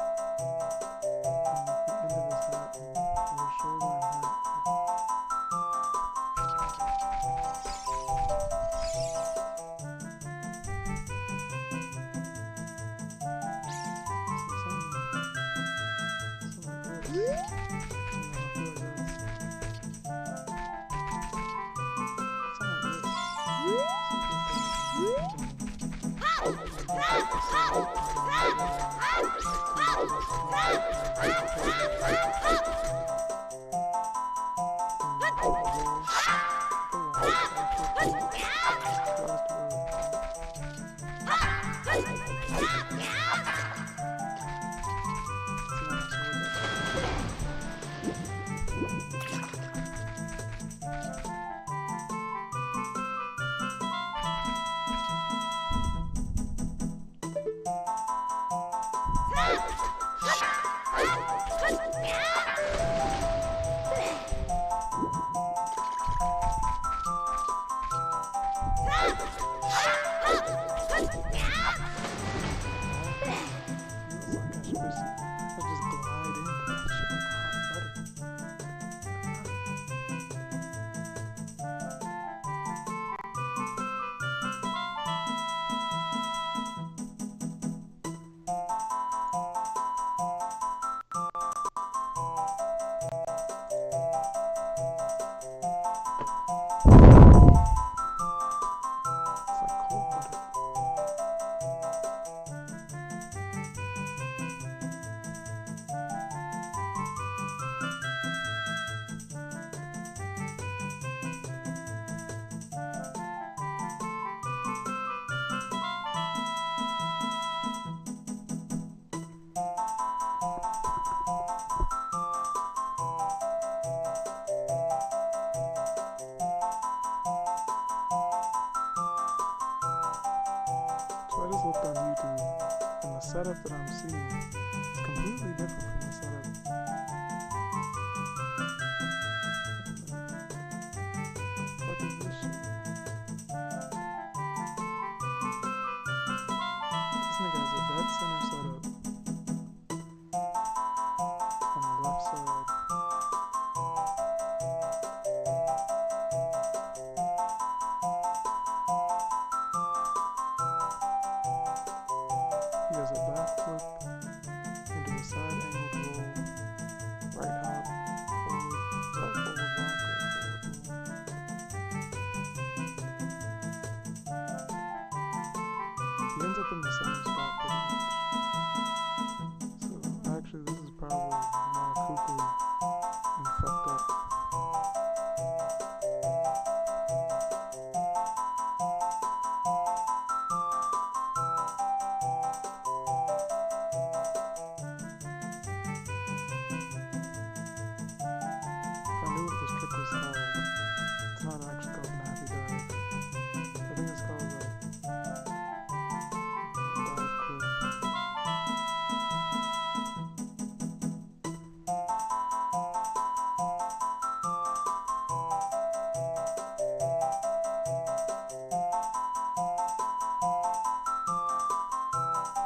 I just looked on YouTube, and the setup that I'm seeing is completely different from the setup. What is this shit? This nigga has a dead center setup on the left side. He does a backflip into a side angled roll, right hop, forward, forward walk, or forward roll. He ends up in the same spot pretty much. So actually this is probably more cuckoo and fucked up. If I knew what this trick was called, it's not actually called an happy dive. I think it's called like dive clip.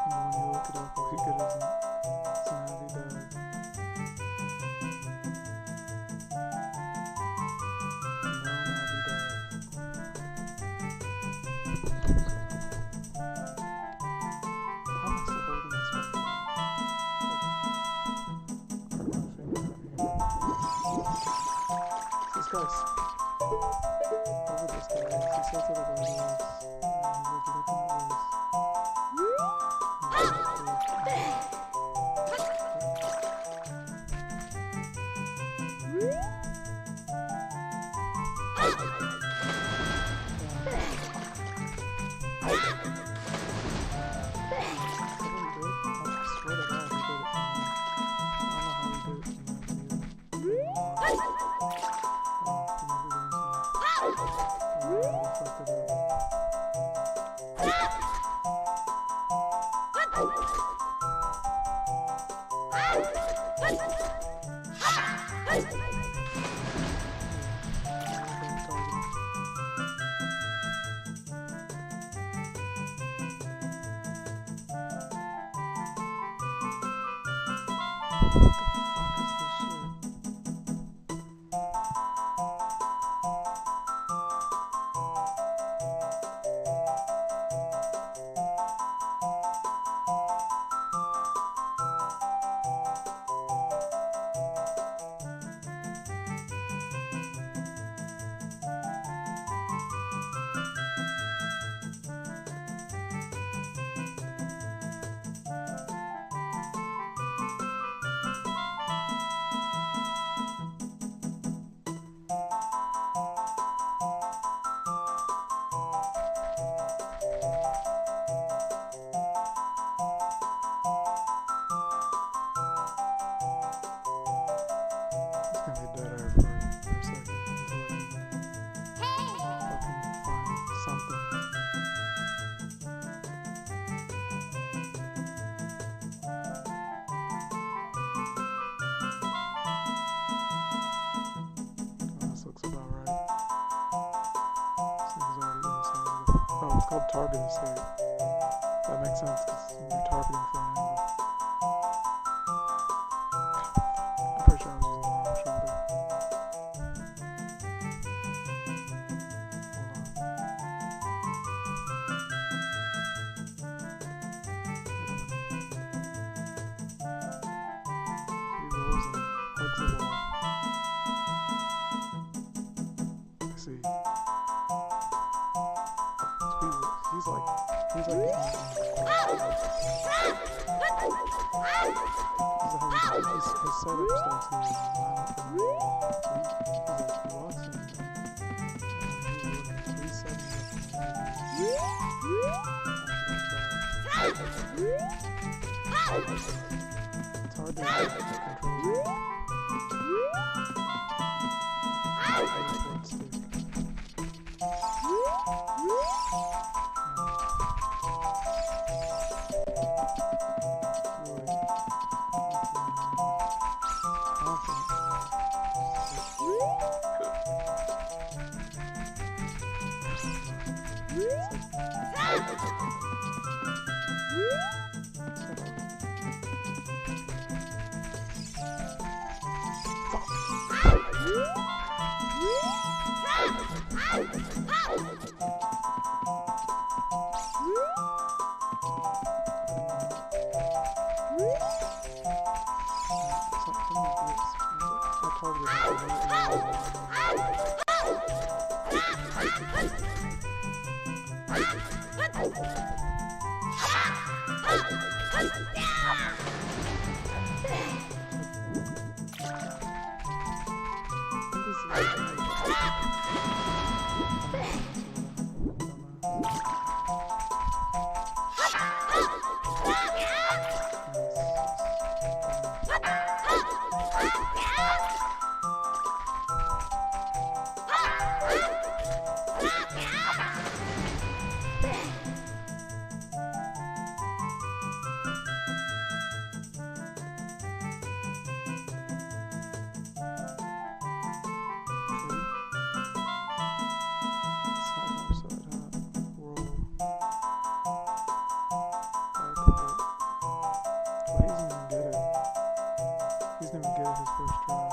And when you look it up, what you get is it's an happy dive. This guy's over this guy. He says that about this. He's like looking at this. What the fuck is this shit? called target escape. That makes sense because you're targeting for an angle. I'm pretty sure I was using the wrong shoulder. It's hard to control.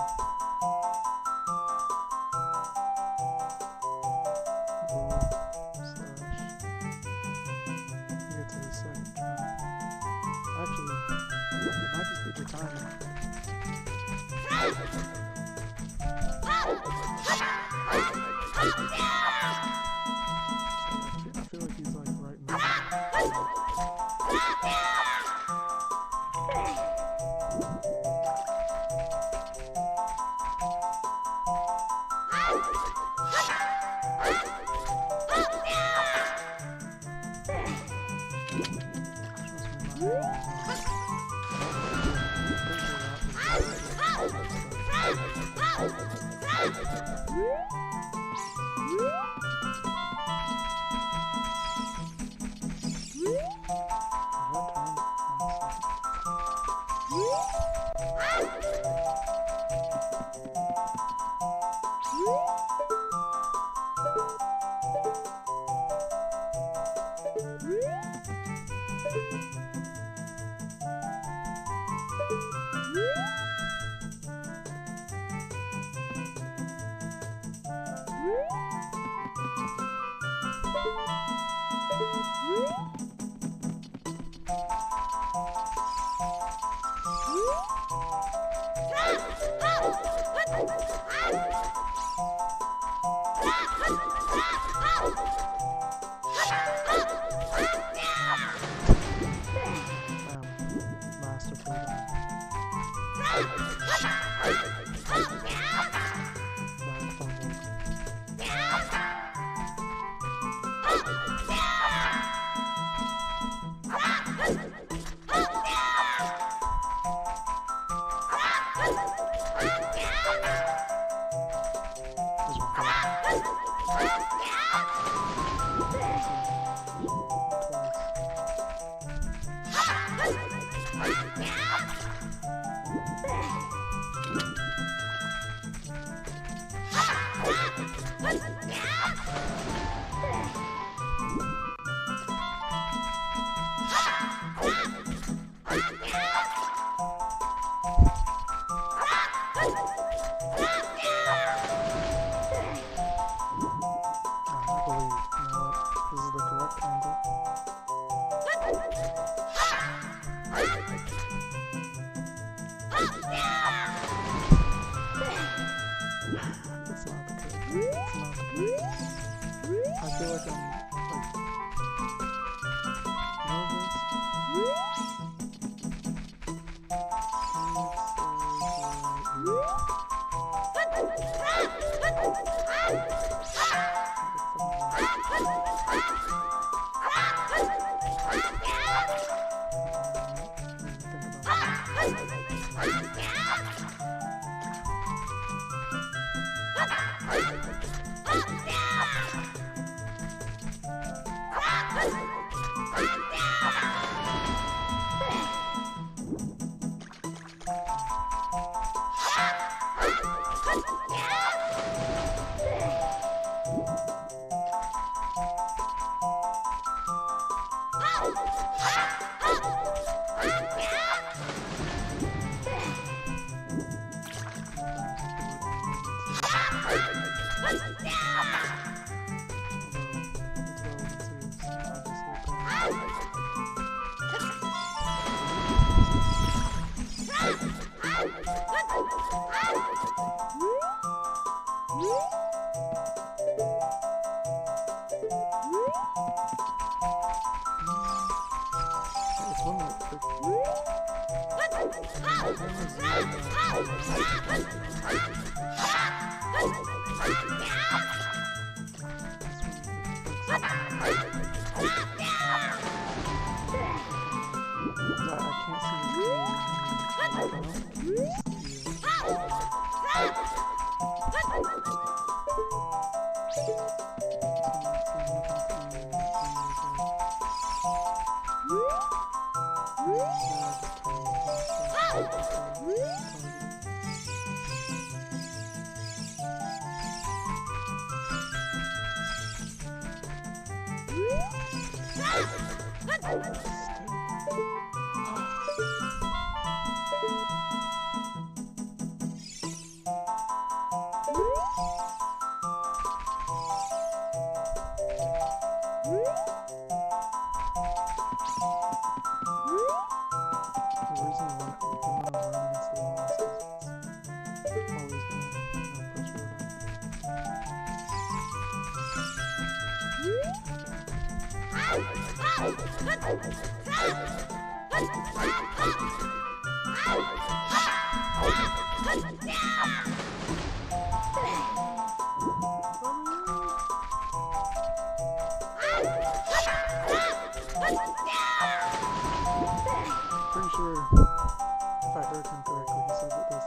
Pretty sure, if I heard him correctly, he said that this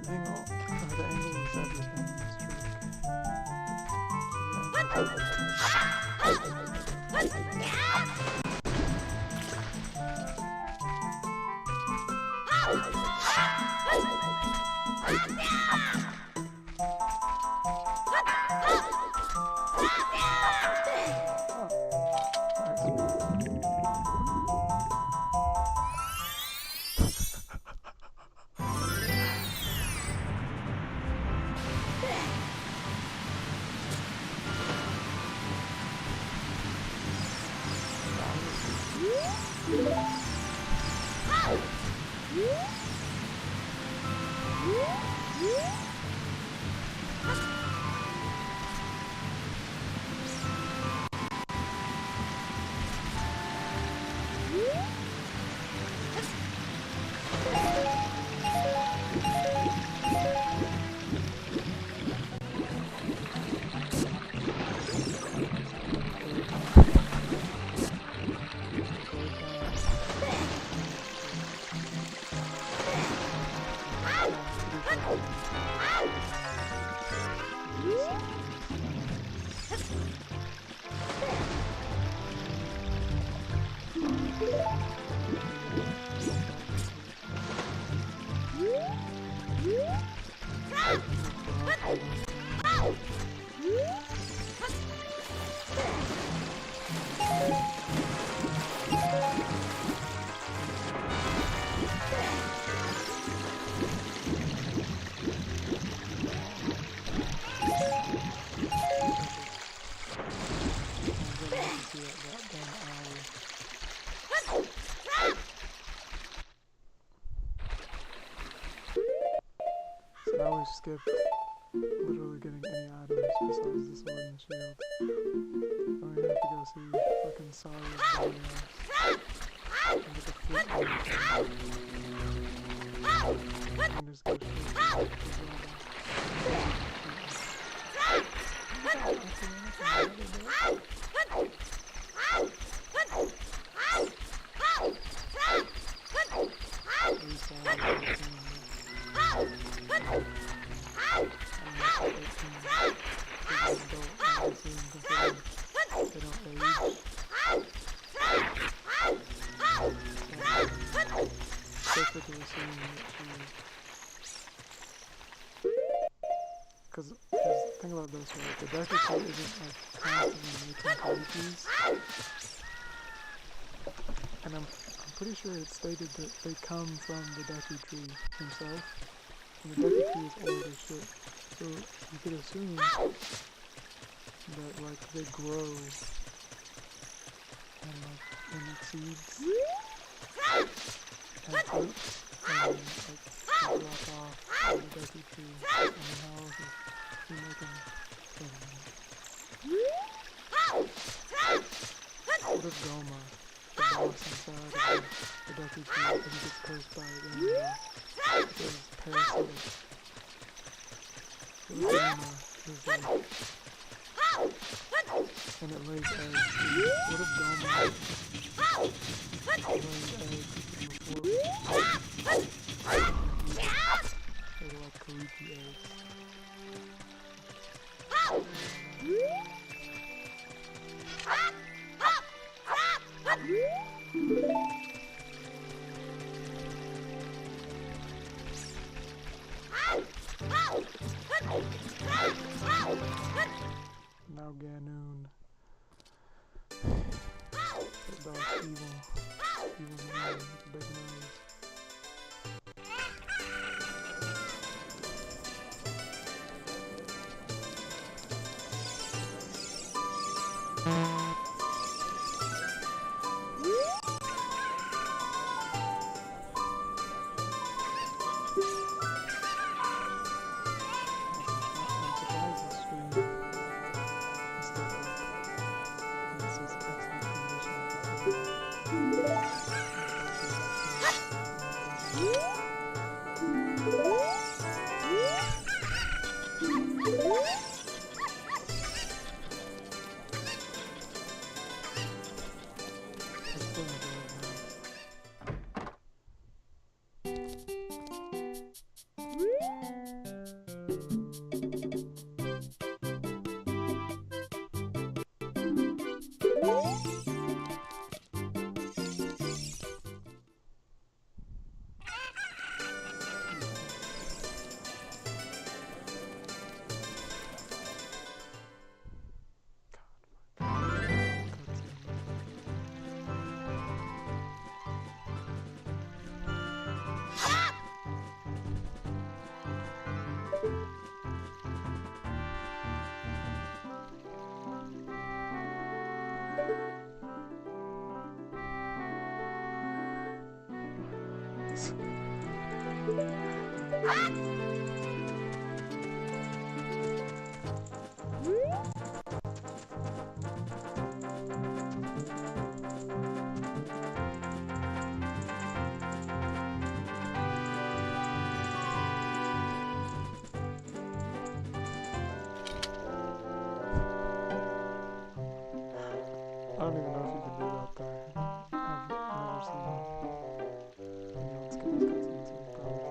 angle, the angle is everything in this Now we skipped literally getting any items besides the sword and shield. And we have to go see fucking Saria's body and get the flip and just go straight to because think about this, right? The Deku Tree isn't like constantly making copies. And I'm pretty sure it stated that they come from the Deku Tree himself. And the Deku Tree is old as shit. So you could assume that like they grow and like in seeds and fruits and like drop off the Deku Tree. I mean, how else is he making things? What if Goma, the boss inside of the Deku creature, if he gets cursed by it, then there's parasites. What if Doma is and it lays eggs? What if Doma lays eggs before they're like creepy eggs? Now Ganoon. That dog's evil. Evil man with a big nose. I don't even know if you can do that there. I've never seen it. You know, it's good as cutscenes, so you probably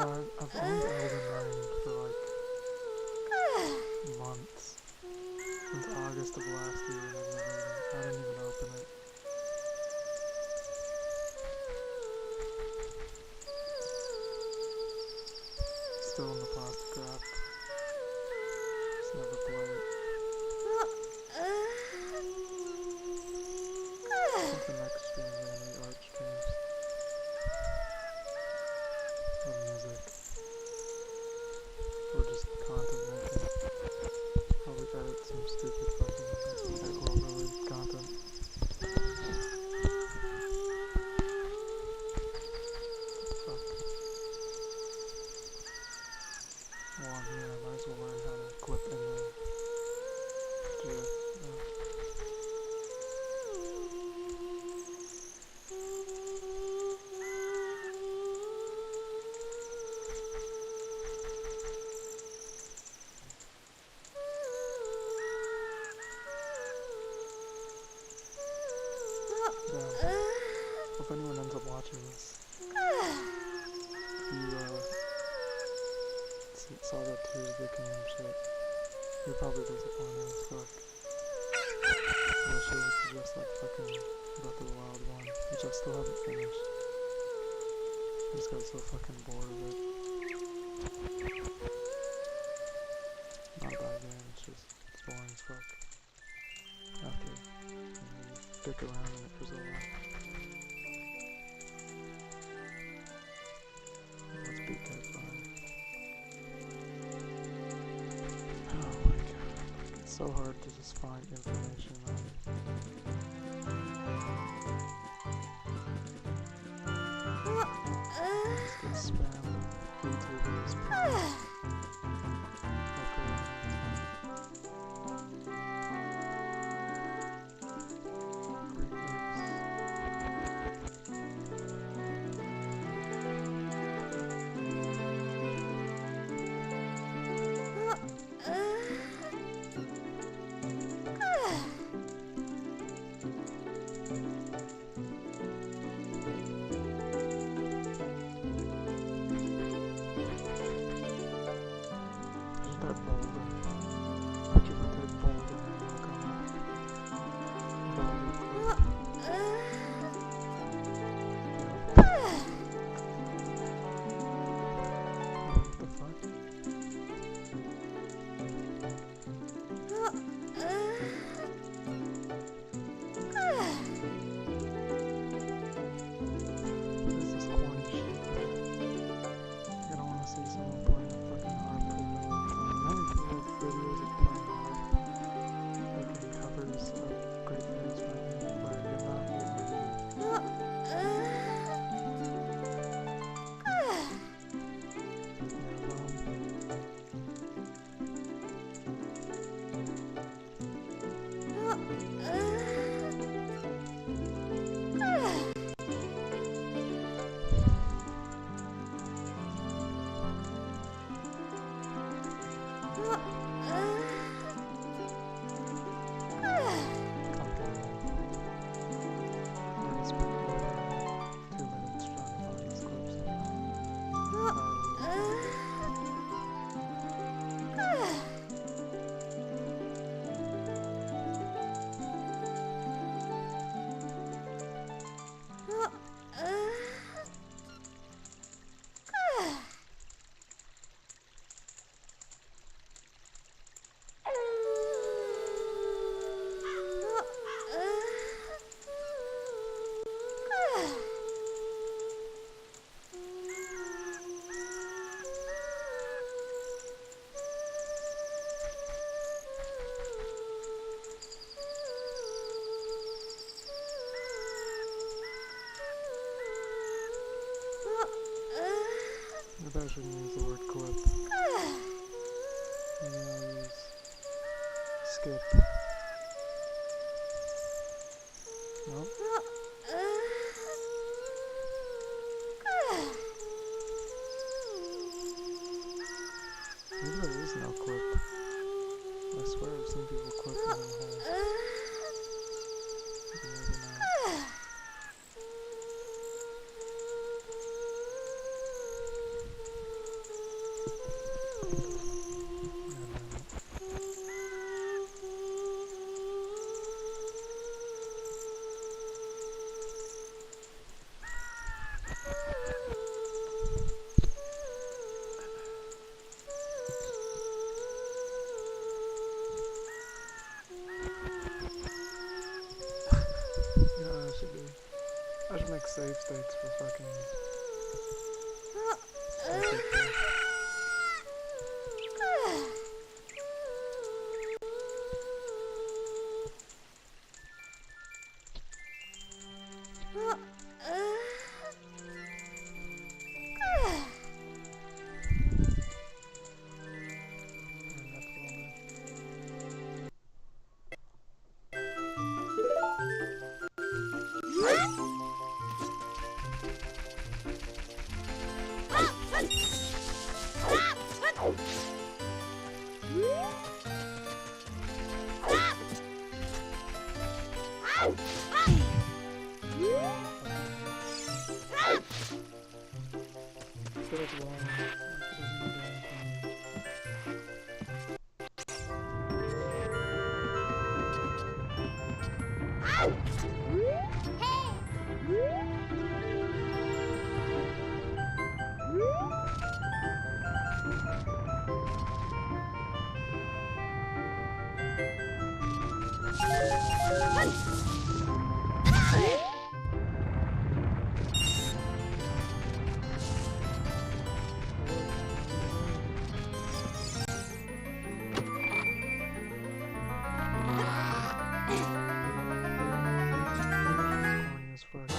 I've owned Elden Ring for like months. Since August of last year, and I didn't even open it. Still in the plastic wrap. Just never play it. I think the next stream is gonna be art streams. Or music. Or just content making. Probably edit some stupid fucking world related content. Fuck. While I'm here, I might as well learn how to clip in the GIF. If anyone ends up watching this, if you saw that Tears of the Kingdom shit, you're probably disappointed as fuck. That shit was just like fucking Breath of the Wild 1, which I still haven't finished. I just got so fucking bored of it. Not a bad game, it's boring as fuck. After you dick around in it for so long. Let's beat that fire. Oh my god. It's so hard to just find information on it. Just get spammed with YouTubers. Maybe I shouldn't use the word clip. Maybe I'll use skip. No? Maybe there is no clip. I swear I've seen people clip in the hole. Maybe not. should make save states for fucking... Escape too. So it's long. It doesn't do anything. Corny as fuck.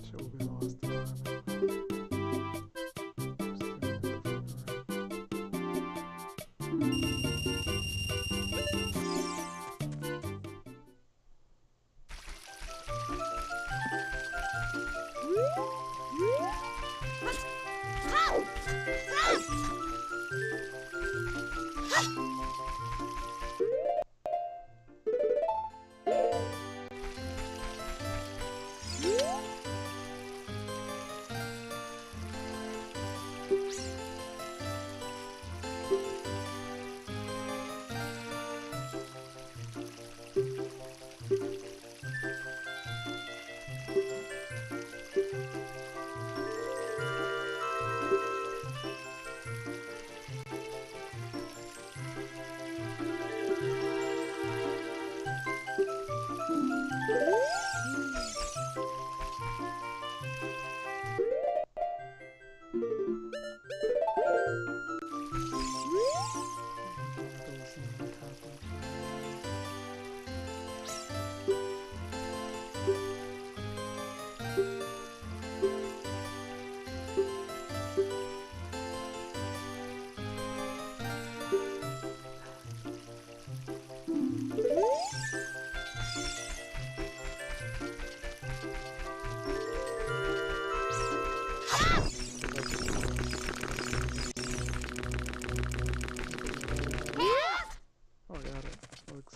Shit will be lost in time.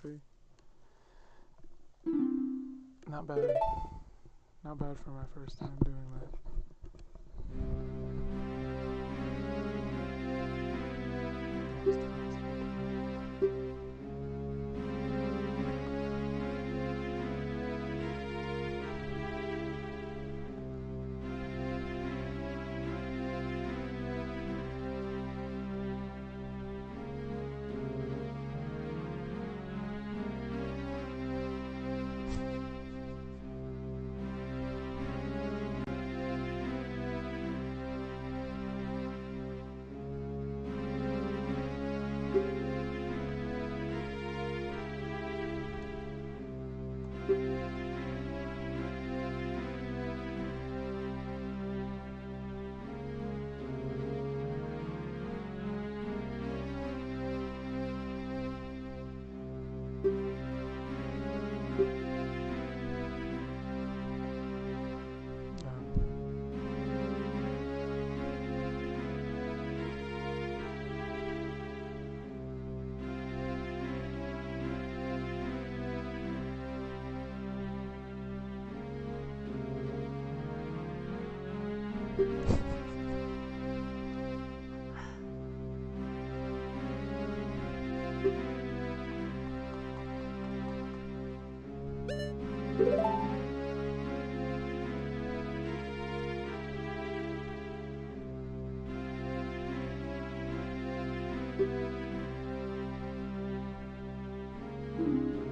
trophy. Not bad. Not bad for my first time doing that.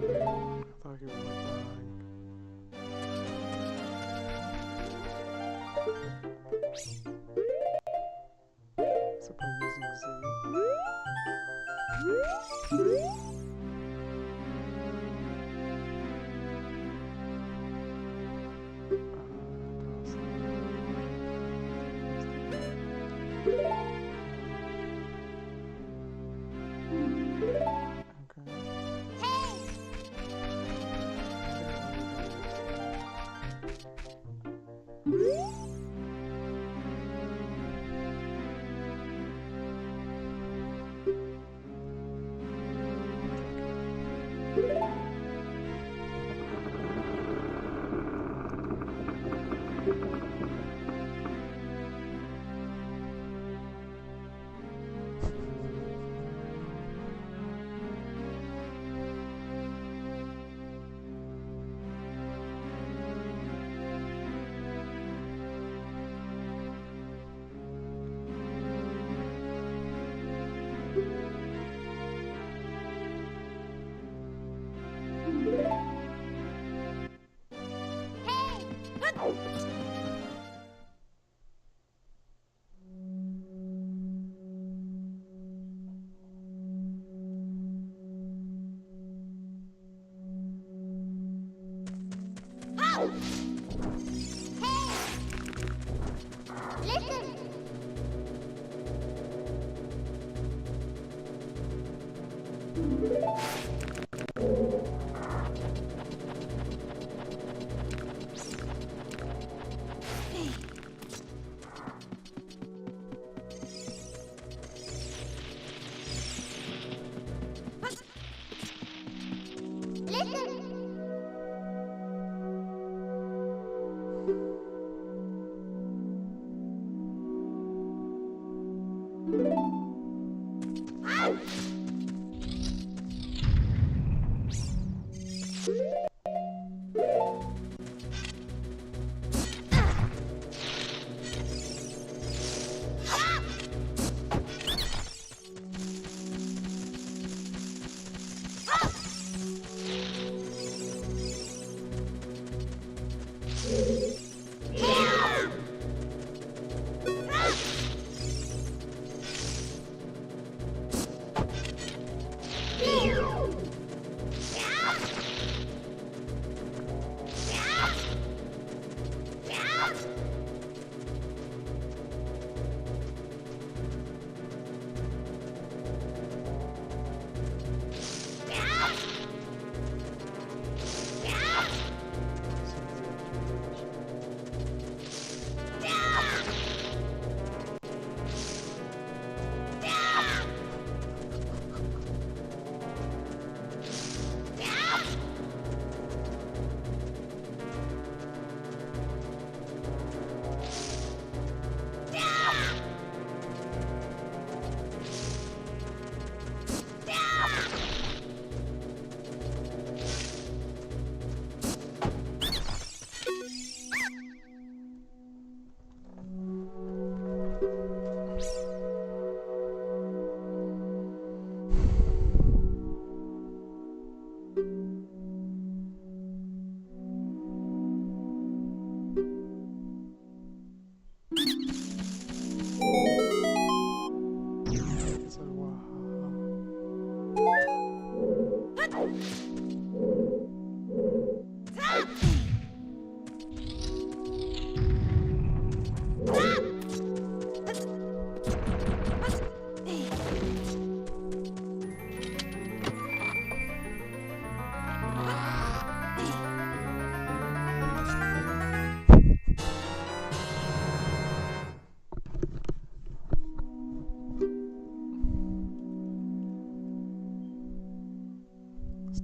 I thought he was like dying. Except by using Z.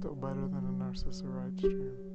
Still better than a Narcissa Ride stream.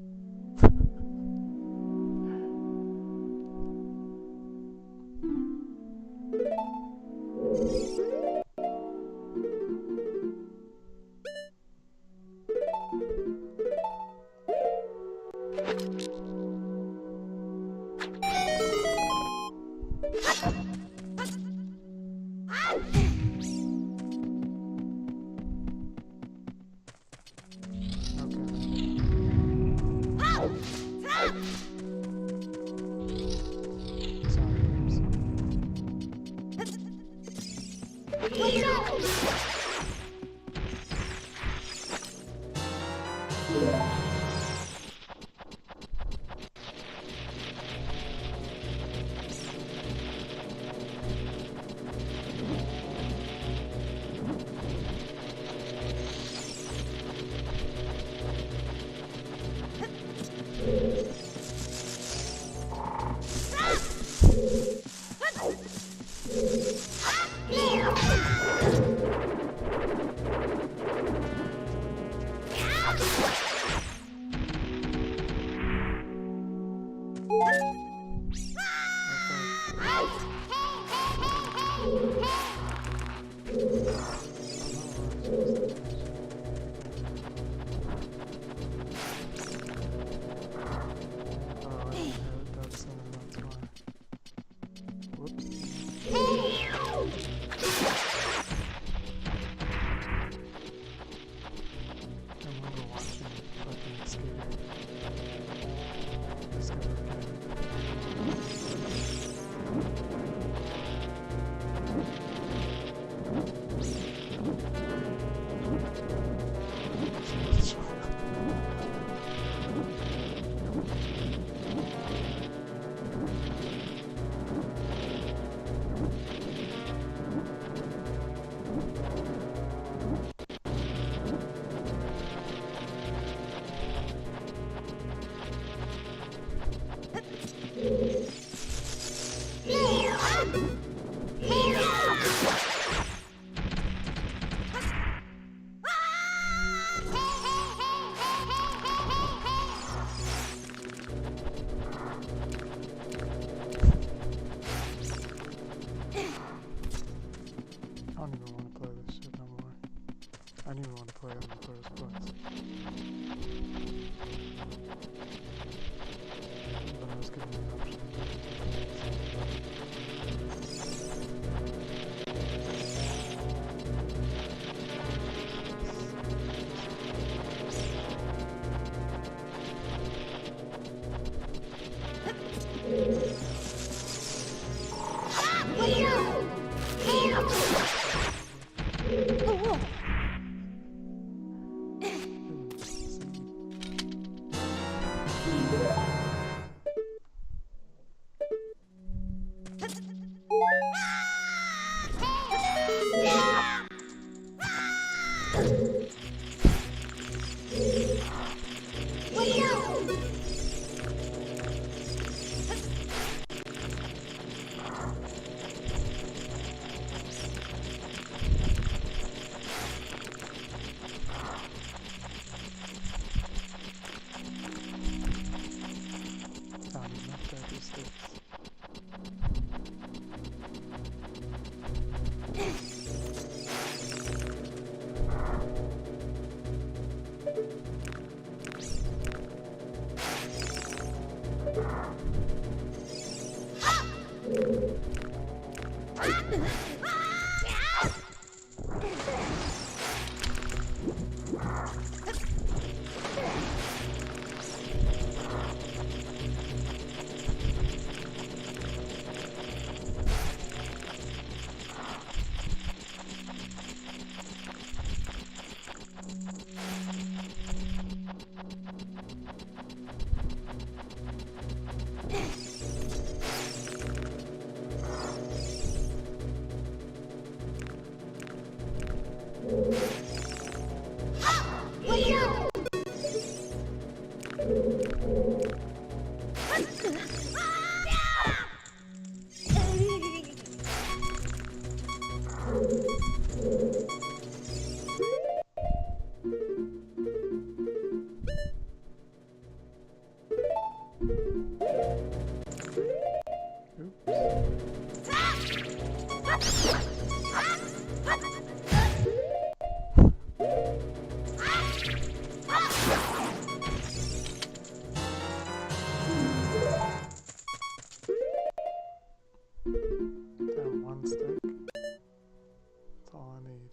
That's all I need.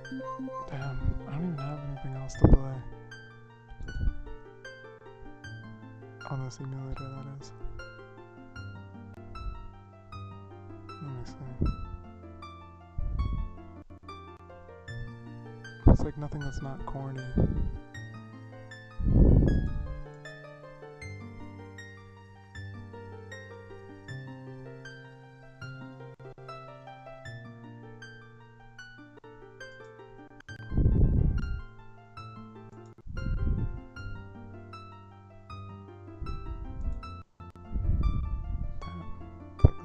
Damn, I don't even have anything else to play. On the simulator, that is. Let me see. It's like nothing that's not corny.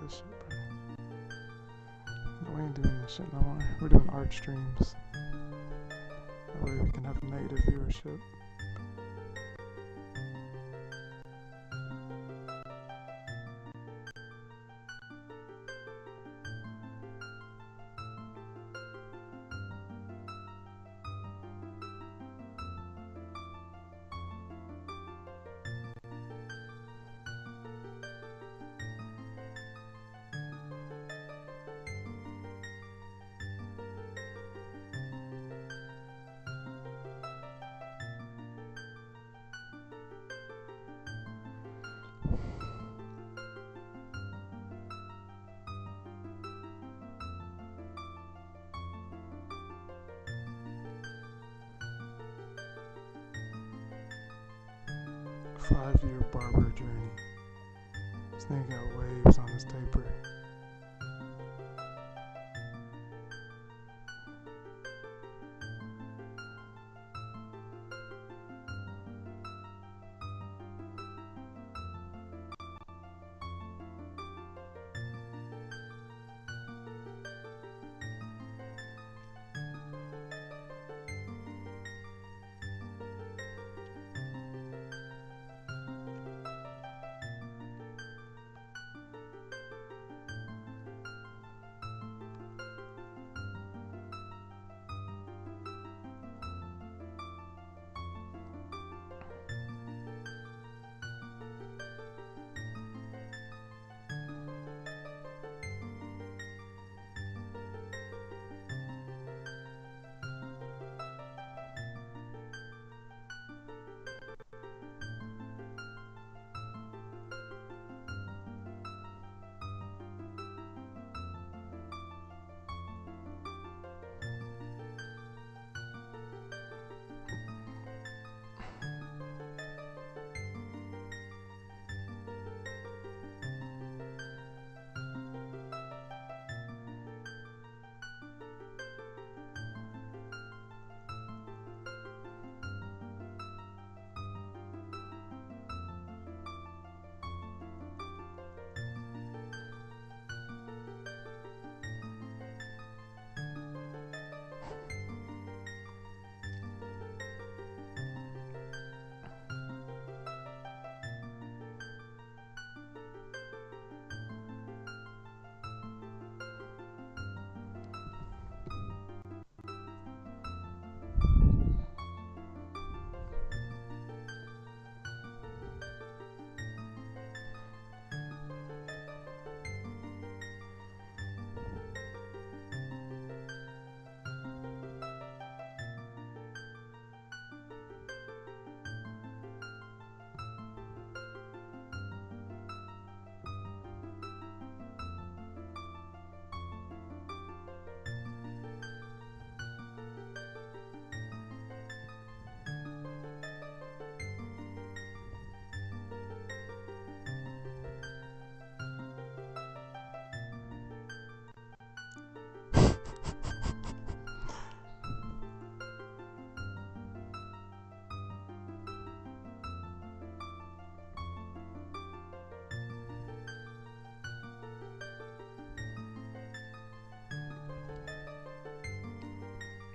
'This shit, bro. We ain't doing this shit no more. We're doing art streams. That way we can have negative viewership. Five-year barber journey. This nigga got waves on his taper.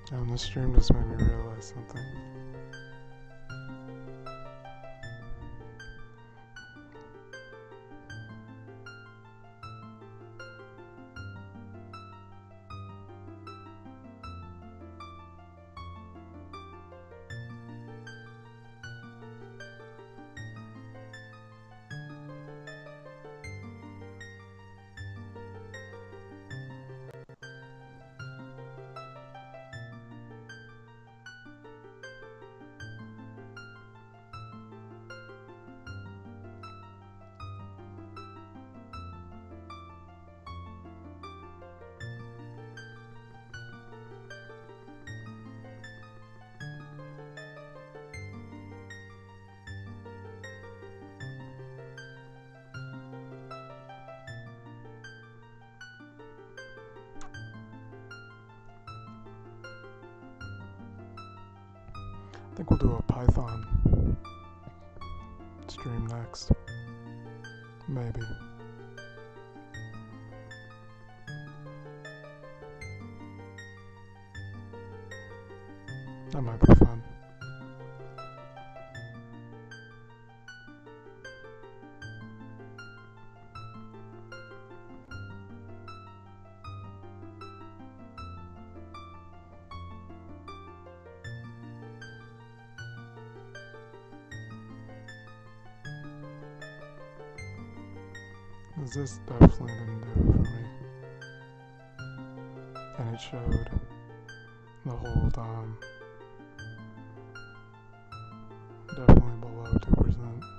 And this stream just made me realize something. think we'll do a Python stream next. Maybe. That might be fun. This definitely didn't do it for me. And it showed the whole time. Definitely below 2%.